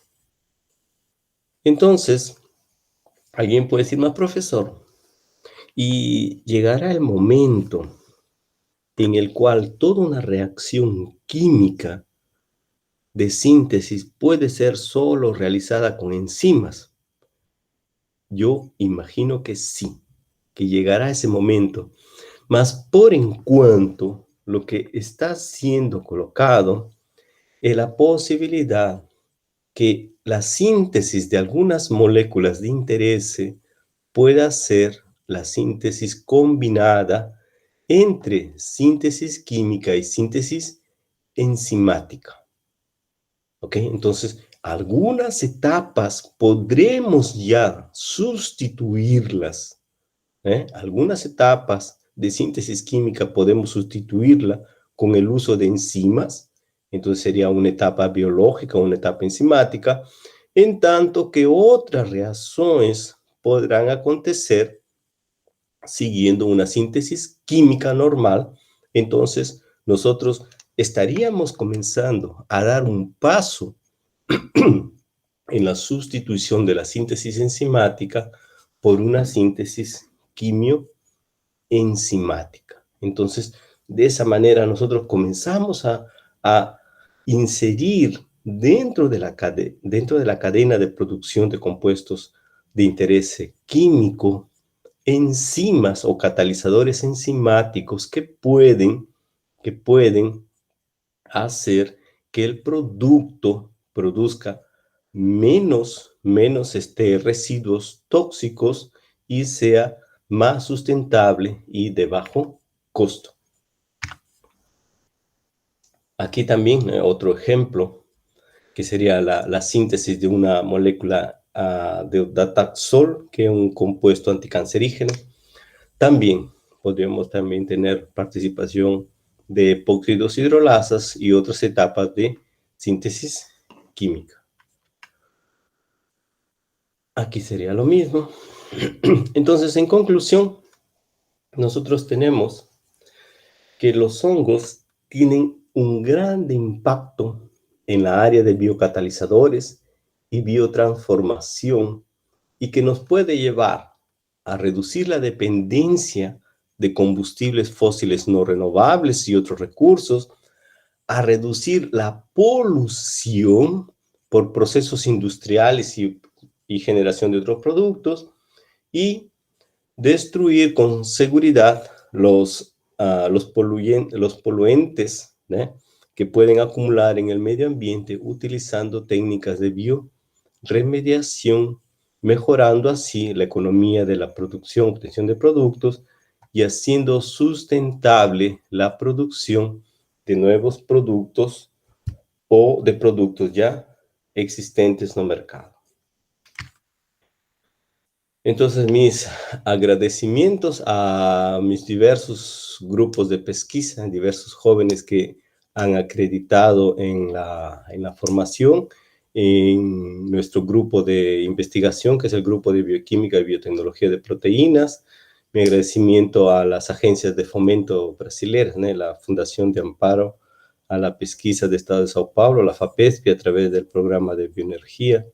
Entonces, alguien puede decir, más profesor, y llegará el momento en el cual toda una reacción química de síntesis puede ser solo realizada con enzimas. Yo imagino que sí, que llegará ese momento. Mas por en cuanto lo que está siendo colocado es la posibilidad que la síntesis de algunas moléculas de interés pueda ser la síntesis combinada entre síntesis química y síntesis enzimática. ¿Ok? Entonces, algunas etapas podremos ya sustituirlas. Algunas etapas de síntesis química podemos sustituirla con el uso de enzimas. Entonces, sería una etapa biológica, una etapa enzimática, en tanto que otras reacciones podrán acontecer siguiendo una síntesis química normal. Entonces, nosotros estaríamos comenzando a dar un paso en la sustitución de la síntesis enzimática por una síntesis quimioenzimática. Entonces, de esa manera nosotros comenzamos a inserir dentro de la cadena de producción de compuestos de interés químico enzimas o catalizadores enzimáticos que pueden hacer que el producto produzca menos residuos tóxicos y sea más sustentable y de bajo costo. Aquí también otro ejemplo que sería la síntesis de una molécula de Dataxol, que es un compuesto anticancerígeno. También podríamos tener participación de epóxidos hidrolasas y otras etapas de síntesis química. Aquí sería lo mismo. Entonces, en conclusión, nosotros tenemos que los hongos tienen un gran impacto en la área de biocatalizadores y biotransformación y que nos puede llevar a reducir la dependencia de combustibles fósiles no renovables y otros recursos, a reducir la polución por procesos industriales y generación de otros productos y destruir con seguridad los poluentes, ¿eh? que pueden acumular en el medio ambiente utilizando técnicas de bioremediación, mejorando así la economía de la producción, obtención de productos y haciendo sustentable la producción de nuevos productos o de productos ya existentes en el mercado. Entonces, mis agradecimientos a mis diversos grupos de pesquisa, diversos jóvenes que han acreditado en la formación, en nuestro grupo de investigación, que es el grupo de bioquímica y biotecnología de proteínas. Mi agradecimiento a las agencias de fomento brasileñas, ¿no? La Fundación de Amparo a la Pesquisa de Estado de Sao Paulo, la FAPESP, a través del programa de bioenergía,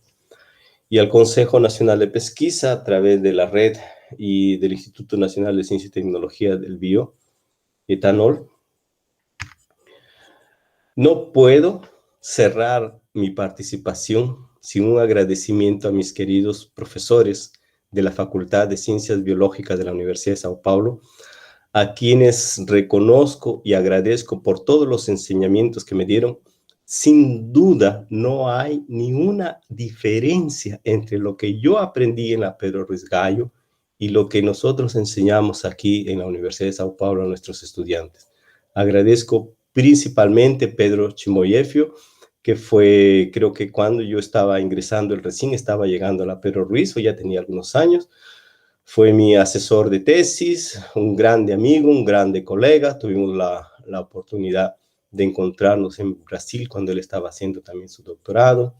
y al Consejo Nacional de Pesquisa a través de la red y del Instituto Nacional de Ciencia y Tecnología del Bioetanol. No puedo cerrar mi participación sin un agradecimiento a mis queridos profesores de la Facultad de Ciencias Biológicas de la Universidad de Sao Paulo, a quienes reconozco y agradezco por todos los enseñamientos que me dieron. Sin duda, no hay ninguna diferencia entre lo que yo aprendí en la Pedro Ruiz Gallo y lo que nosotros enseñamos aquí en la Universidad de Sao Paulo a nuestros estudiantes. Agradezco principalmente a Pedro Chimoyefio, que fue, creo que cuando yo estaba ingresando, él recién estaba llegando a la Pedro Ruiz, o ya tenía algunos años. Fue mi asesor de tesis, un grande amigo, un grande colega. Tuvimos la oportunidad de encontrarnos en Brasil cuando él estaba haciendo también su doctorado.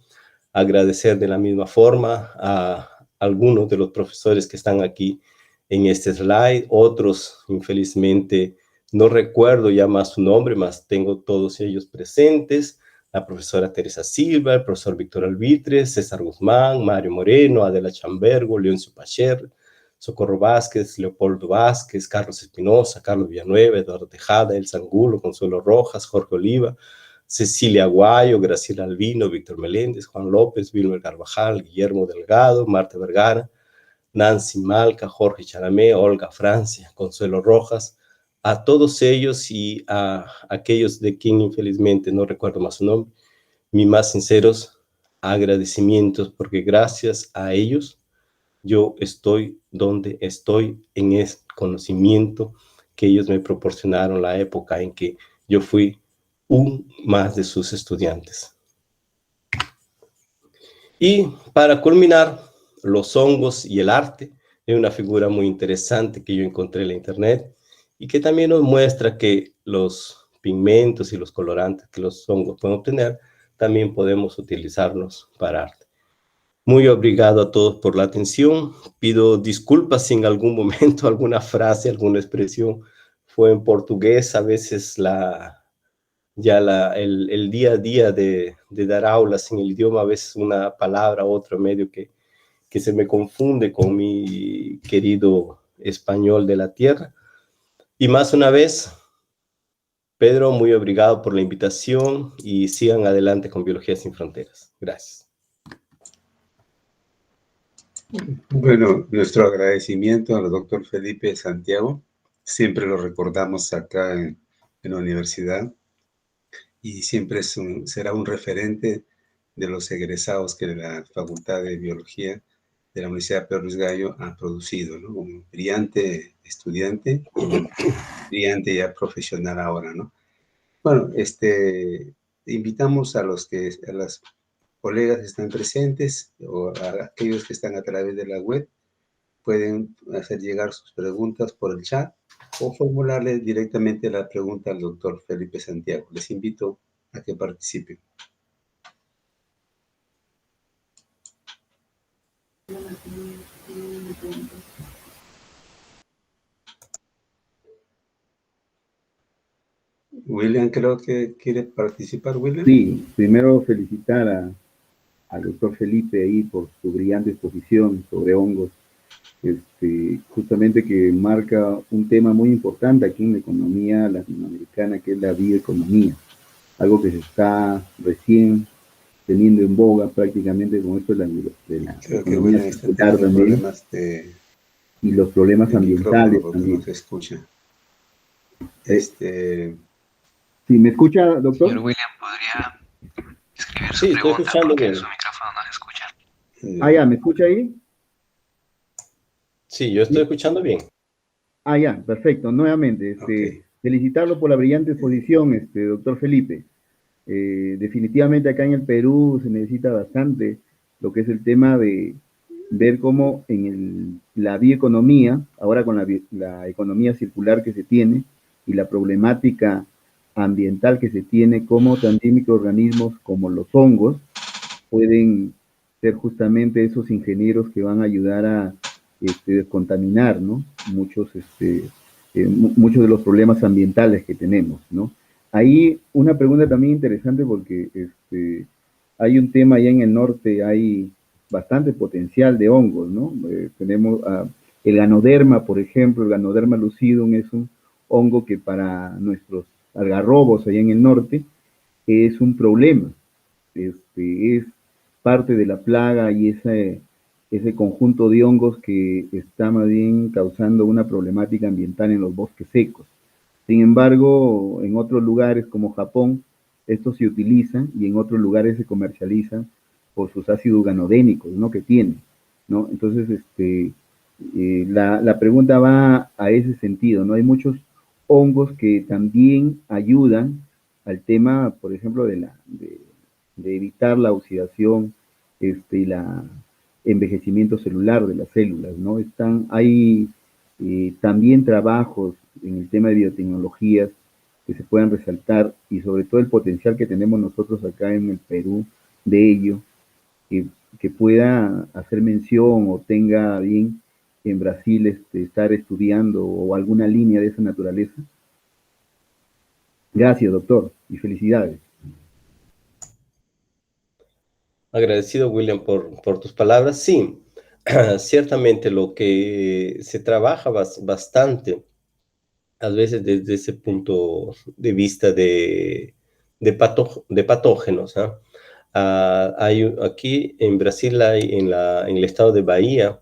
Agradecer de la misma forma a algunos de los profesores que están aquí en este slide. Otros, infelizmente, no recuerdo ya más su nombre, más tengo todos ellos presentes. La profesora Teresa Silva, el profesor Víctor Albitre, César Guzmán, Mario Moreno, Adela Chambergo, Leoncio Pacher, Socorro Vázquez, Leopoldo Vázquez, Carlos Espinosa, Carlos Villanueva, Eduardo Tejada, El Angulo, Consuelo Rojas, Jorge Oliva, Cecilia Aguayo, Graciela Albino, Víctor Meléndez, Juan López, Wilmer Carvajal, Guillermo Delgado, Marta Vergara, Nancy Malca, Jorge Charamé, Olga Francia, Consuelo Rojas, a todos ellos y a aquellos de quien infelizmente no recuerdo más su nombre, mis más sinceros agradecimientos, porque gracias a ellos yo estoy donde estoy en ese conocimiento que ellos me proporcionaron la época en que yo fui un más de sus estudiantes. Y para culminar, los hongos y el arte es una figura muy interesante que yo encontré en la internet y que también nos muestra que los pigmentos y los colorantes que los hongos pueden obtener también podemos utilizarlos para arte. Muy obrigado a todos por la atención. Pido disculpas si en algún momento alguna frase, alguna expresión fue en portugués. A veces el día a día de dar aulas en el idioma, a veces una palabra u otro medio que se me confunde con mi querido español de la tierra. Y más una vez, Pedro, muy obrigado por la invitación y sigan adelante con Biología Sin Fronteras. Gracias. Bueno, nuestro agradecimiento al doctor Felipe Santiago. Siempre lo recordamos acá en la universidad y siempre será un referente de los egresados que la Facultad de Biología de la Universidad Pedro Ruiz Gallo ha producido, ¿no? Un brillante estudiante y un brillante ya profesional ahora, ¿no? Bueno, invitamos a las colegas que están presentes o a aquellos que están a través de la web, pueden hacer llegar sus preguntas por el chat o formularle directamente la pregunta al doctor Felipe Santiago. Les invito a que participen. William, creo que quiere participar, William. Sí, primero felicitar al doctor Felipe ahí por su brillante exposición sobre hongos, justamente que marca un tema muy importante aquí en la economía latinoamericana, que es la bioeconomía, algo que se está recién teniendo en boga prácticamente con esto de la Creo que economía William está circular teniendo también, problemas y los problemas de micrófono ambientales porque también. no se escucha. ¿Sí me escucha, doctor? Señor William, ¿podría escribir su Sí, estoy pregunta escuchando porque bien. su micrófono no se escucha? Ah, ya, ¿me escucha ahí? Sí, yo estoy escuchando bien. Ah, ya, perfecto. Nuevamente, Ok. felicitarlo por la brillante exposición, doctor Felipe. Definitivamente acá en el Perú se necesita bastante lo que es el tema de ver cómo en la bioeconomía, ahora con la economía circular que se tiene y la problemática ambiental que se tiene, cómo también microorganismos como los hongos pueden ser justamente esos ingenieros que van a ayudar a descontaminar, ¿no? Muchos de los problemas ambientales que tenemos, ¿no? Ahí una pregunta también interesante porque hay un tema allá en el norte, hay bastante potencial de hongos, ¿no? Tenemos el ganoderma, por ejemplo, el ganoderma lucidum es un hongo que para nuestros algarrobos allá en el norte es un problema. Es parte de la plaga y ese conjunto de hongos que está más bien causando una problemática ambiental en los bosques secos. Sin embargo, en otros lugares como Japón, estos se utilizan y en otros lugares se comercializan por sus ácidos ganodénicos, ¿no? Que tienen, ¿no? Entonces, la pregunta va a ese sentido, ¿no? Hay muchos hongos que también ayudan al tema, por ejemplo, de evitar la oxidación y la envejecimiento celular de las células, ¿no? Hay también trabajos en el tema de biotecnologías que se puedan resaltar y sobre todo el potencial que tenemos nosotros acá en el Perú de ello, que pueda hacer mención o tenga bien en Brasil estar estudiando o alguna línea de esa naturaleza. Gracias, doctor, y felicidades. Agradecido, William, por tus palabras. Sí, ciertamente lo que se trabaja bastante, a veces desde ese punto de vista de patógenos, ¿ah? Aquí en Brasil, en el estado de Bahía,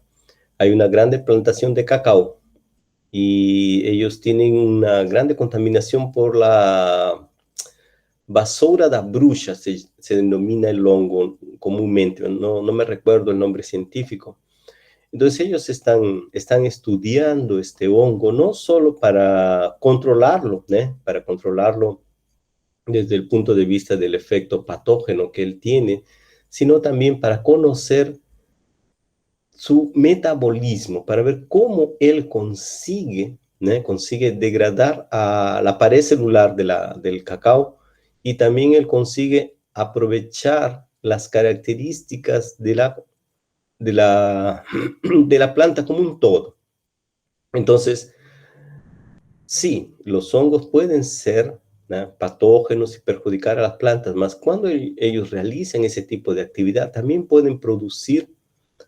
hay una grande plantación de cacao y ellos tienen una grande contaminación por la Vassoura da bruxa, se denomina el hongo comúnmente, no me recuerdo el nombre científico. Entonces ellos están estudiando este hongo no solo para controlarlo, ¿no? Para controlarlo desde el punto de vista del efecto patógeno que él tiene, sino también para conocer su metabolismo, para ver cómo él consigue, ¿no? Consigue degradar a la pared celular del cacao y también él consigue aprovechar las características de la, de la planta como un todo. Entonces, sí, los hongos pueden ser, ¿no?, patógenos y perjudicar a las plantas, mas cuando ellos realizan ese tipo de actividad, también pueden producir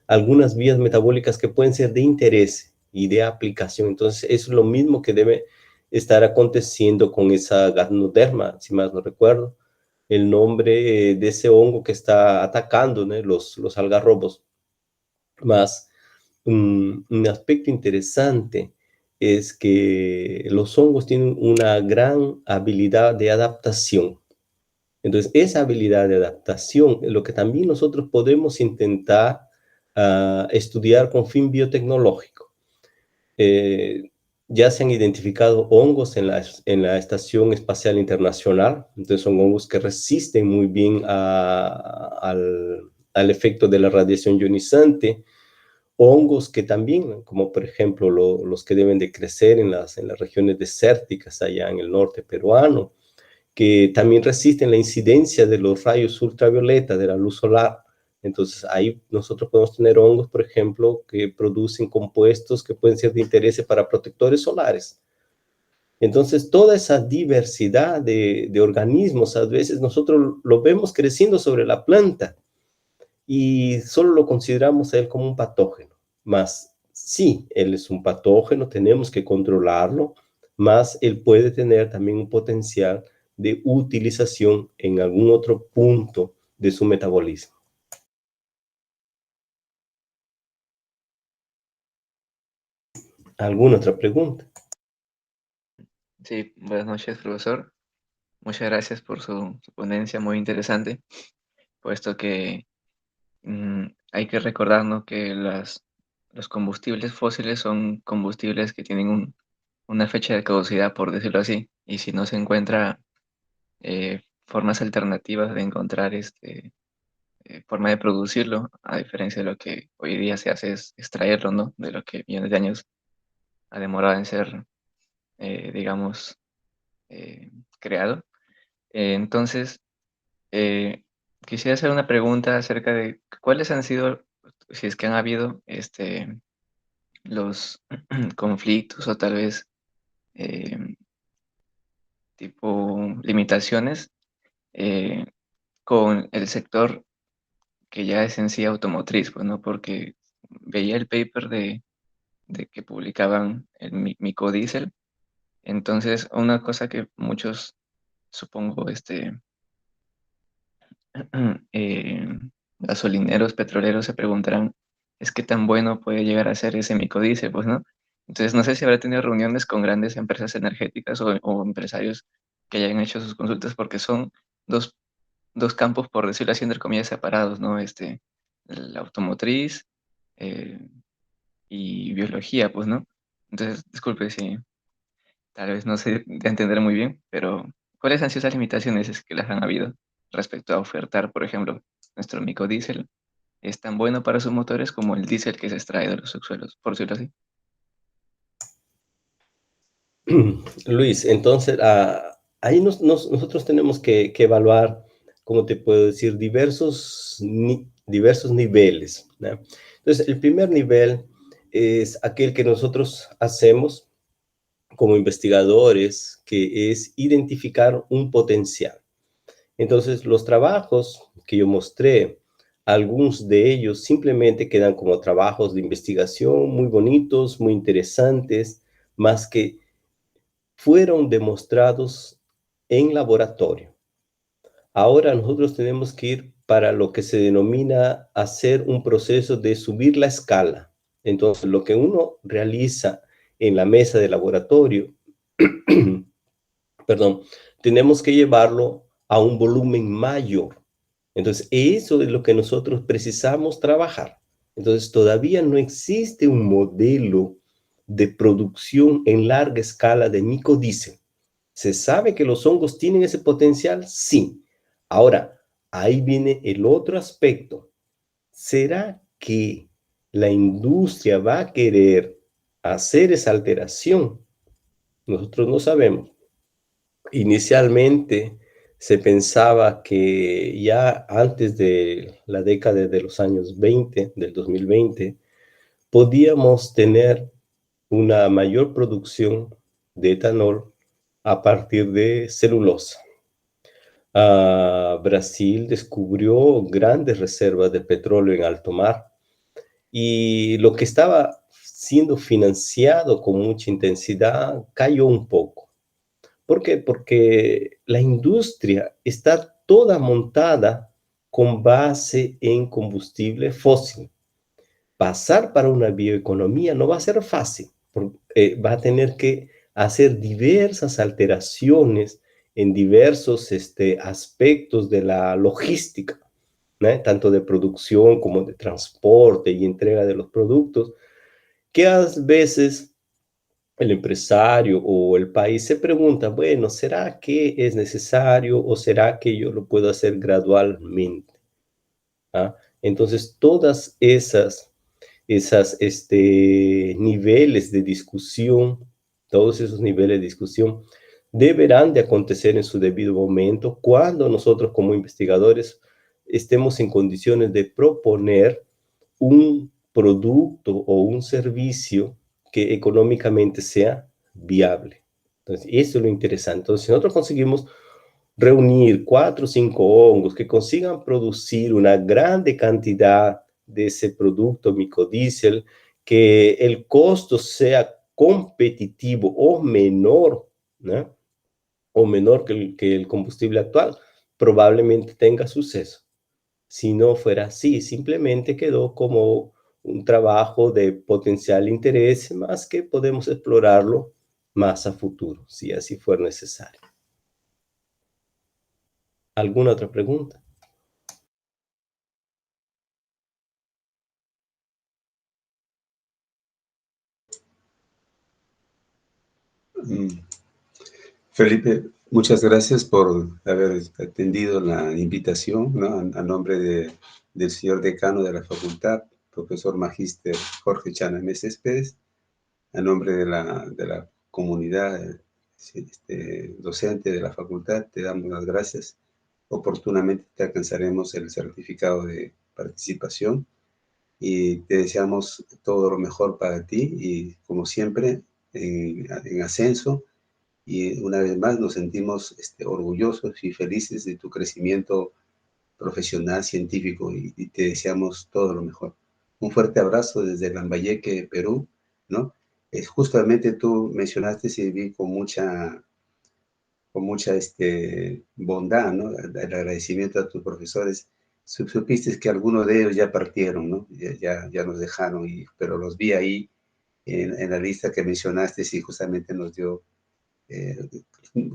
algunas vías metabólicas que pueden ser de interés y de aplicación. Entonces, eso es lo mismo que debe estar aconteciendo con esa Ganoderma, si más no recuerdo, el nombre de ese hongo que está atacando, ¿no?, los algarrobos. Más un aspecto interesante es que los hongos tienen una gran habilidad de adaptación. Entonces, esa habilidad de adaptación es lo que también nosotros podemos intentar estudiar con fin biotecnológico. Ya se han identificado hongos en la Estación Espacial Internacional, entonces son hongos que resisten muy bien al efecto de la radiación ionizante, hongos que también, como por ejemplo los que deben de crecer en las regiones desérticas allá en el norte peruano, que también resisten la incidencia de los rayos ultravioleta, de la luz solar, Entonces, ahí nosotros podemos tener hongos, por ejemplo, que producen compuestos que pueden ser de interés para protectores solares. Entonces, toda esa diversidad de organismos, a veces nosotros lo vemos creciendo sobre la planta y solo lo consideramos a él como un patógeno. Más, sí, él es un patógeno, tenemos que controlarlo, más él puede tener también un potencial de utilización en algún otro punto de su metabolismo. ¿Alguna otra pregunta? Sí, buenas noches, profesor. Muchas gracias por su ponencia, muy interesante, puesto que hay que recordarnos que los combustibles fósiles son combustibles que tienen una fecha de caducidad, por decirlo así, y si no se encuentra formas alternativas de encontrar forma de producirlo, a diferencia de lo que hoy día se hace es extraerlo, ¿no? De lo que millones de años ha demorado en ser, digamos, creado. Entonces, eh, quisiera hacer una pregunta acerca de cuáles han sido, si es que han habido, los conflictos o tal vez eh, tipo limitaciones eh, con el sector que ya es en sí automotriz, pues, ¿no? Porque veía el paper de que publicaban el micodiesel. Entonces, una cosa que muchos, supongo, eh, gasolineros, petroleros se preguntarán, es qué tan bueno puede llegar a ser ese micodiesel, pues, ¿no? Entonces, no sé si habrá tenido reuniones con grandes empresas energéticas o empresarios que hayan hecho sus consultas, porque son dos, dos campos, por decirlo así, entre comillas, separados, ¿no? La automotriz eh, y biología, pues, ¿no? Entonces, disculpe si tal vez no sé de entender muy bien, pero ¿cuáles han sido esas limitaciones es que las han habido respecto a ofertar, por ejemplo, nuestro micodiesel es tan bueno para sus motores como el diésel que se extrae de los subsuelos, por decirlo así? Luis, entonces ahí nosotros tenemos que evaluar, ¿cómo te puedo decir? Diversos niveles, ¿no? Entonces, el primer nivel es aquel que nosotros hacemos como investigadores, que es identificar un potencial. Entonces, los trabajos que yo mostré, algunos de ellos simplemente quedan como trabajos de investigación muy bonitos, muy interesantes, más que fueron demostrados en laboratorio. Ahora nosotros tenemos que ir para lo que se denomina hacer un proceso de subir la escala. Entonces, lo que uno realiza en la mesa de laboratorio, perdón, tenemos que llevarlo a un volumen mayor. Entonces, eso es lo que nosotros precisamos trabajar. Entonces, todavía no existe un modelo de producción en larga escala de micodiesel. ¿Se sabe que los hongos tienen ese potencial? Sí. Ahora, ahí viene el otro aspecto. ¿Será que la industria va a querer hacer esa alteración? Nosotros no sabemos. Inicialmente se pensaba que ya antes de la década de los años 20, del 2020, podíamos tener una mayor producción de etanol a partir de celulosa. Brasil descubrió grandes reservas de petróleo en alto mar y lo que estaba siendo financiado con mucha intensidad cayó un poco. ¿Por qué? Porque la industria está toda montada con base en combustible fósil. Pasar para una bioeconomía no va a ser fácil, va a tener que hacer diversas alteraciones en diversos aspectos de la logística, ¿no? Tanto de producción como de transporte y entrega de los productos, que a veces el empresario o el país se pregunta, bueno, ¿será que es necesario o será que yo lo puedo hacer gradualmente? ¿Ah? Entonces, todas esas niveles de discusión, todos esos niveles de discusión deberán de acontecer en su debido momento cuando nosotros como investigadores estemos en condiciones de proponer un producto o un servicio que económicamente sea viable. Entonces, eso es lo interesante. Entonces, si nosotros conseguimos reunir 4 o 5 hongos que consigan producir una grande cantidad de ese producto micodiesel, que el costo sea competitivo o menor, ¿no? O menor que el combustible actual, probablemente tenga suceso. Si no fuera así, simplemente quedó como un trabajo de potencial interés, más que podemos explorarlo más a futuro, si así fuera necesario. ¿Alguna otra pregunta? Felipe, muchas gracias por haber atendido la invitación, ¿no? A nombre del señor decano de la facultad, profesor magíster Jorge Chanamé Céspedes, a nombre de la comunidad docente de la facultad, te damos las gracias. Oportunamente te alcanzaremos el certificado de participación y te deseamos todo lo mejor para ti y, como siempre, en ascenso. Y una vez más nos sentimos orgullosos y felices de tu crecimiento profesional, científico, y te deseamos todo lo mejor. Un fuerte abrazo desde Lambayeque, Perú, ¿no? Justamente tú mencionaste y vi con mucha bondad, ¿no? El agradecimiento a tus profesores. Supiste que algunos de ellos ya partieron, ¿no? Ya nos dejaron, pero los vi ahí en la lista que mencionaste y justamente nos dio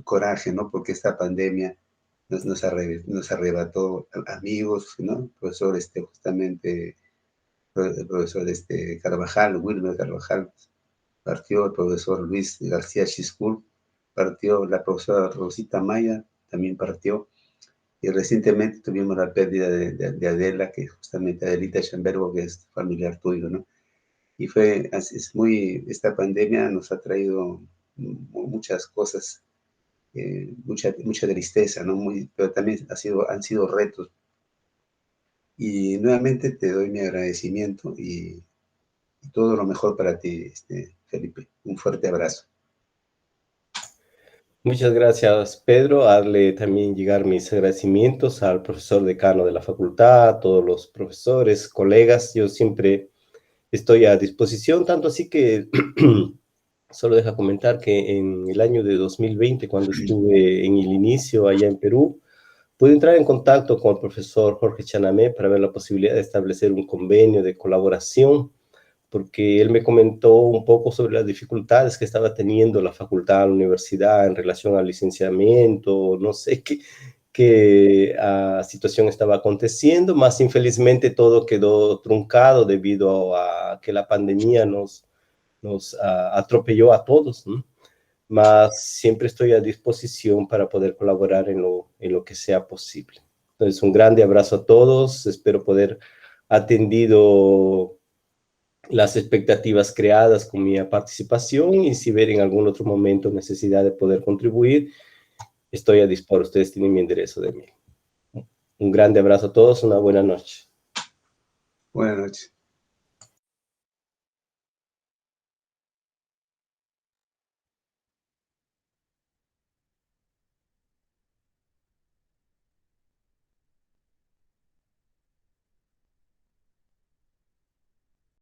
coraje, ¿no? Porque esta pandemia nos arrebató amigos, ¿no? Profesor, justamente, el profesor Carvajal, Wilmer Carvajal, partió el profesor Luis García Chiscul, partió la profesora Rosita Maya, también partió, y recientemente tuvimos la pérdida de Adela, que justamente Adelita Chambergo, que es familiar tuyo, ¿no? Y esta pandemia nos ha traído muchas cosas, mucha tristeza, ¿no? Pero también han sido retos. Y nuevamente te doy mi agradecimiento y todo lo mejor para ti, Felipe. Un fuerte abrazo. Muchas gracias, Pedro. Darle también llegar mis agradecimientos al profesor decano de la facultad, a todos los profesores, colegas. Yo siempre estoy a disposición, tanto así que solo deja comentar que en el año de 2020, cuando estuve en el inicio allá en Perú, pude entrar en contacto con el profesor Jorge Chanamé para ver la posibilidad de establecer un convenio de colaboración, porque él me comentó un poco sobre las dificultades que estaba teniendo la facultad, la universidad en relación al licenciamiento, no sé qué situación estaba aconteciendo, más infelizmente todo quedó truncado debido a que la pandemia nos atropelló a todos, ¿no? Más siempre estoy a disposición para poder colaborar en lo que sea posible. Entonces, un grande abrazo a todos, espero poder atendido las expectativas creadas con mi participación y si ver en algún otro momento necesidad de poder contribuir, estoy a disposición. Ustedes tienen mi enderezo de mail. Un grande abrazo a todos, una buena noche. Buenas noches.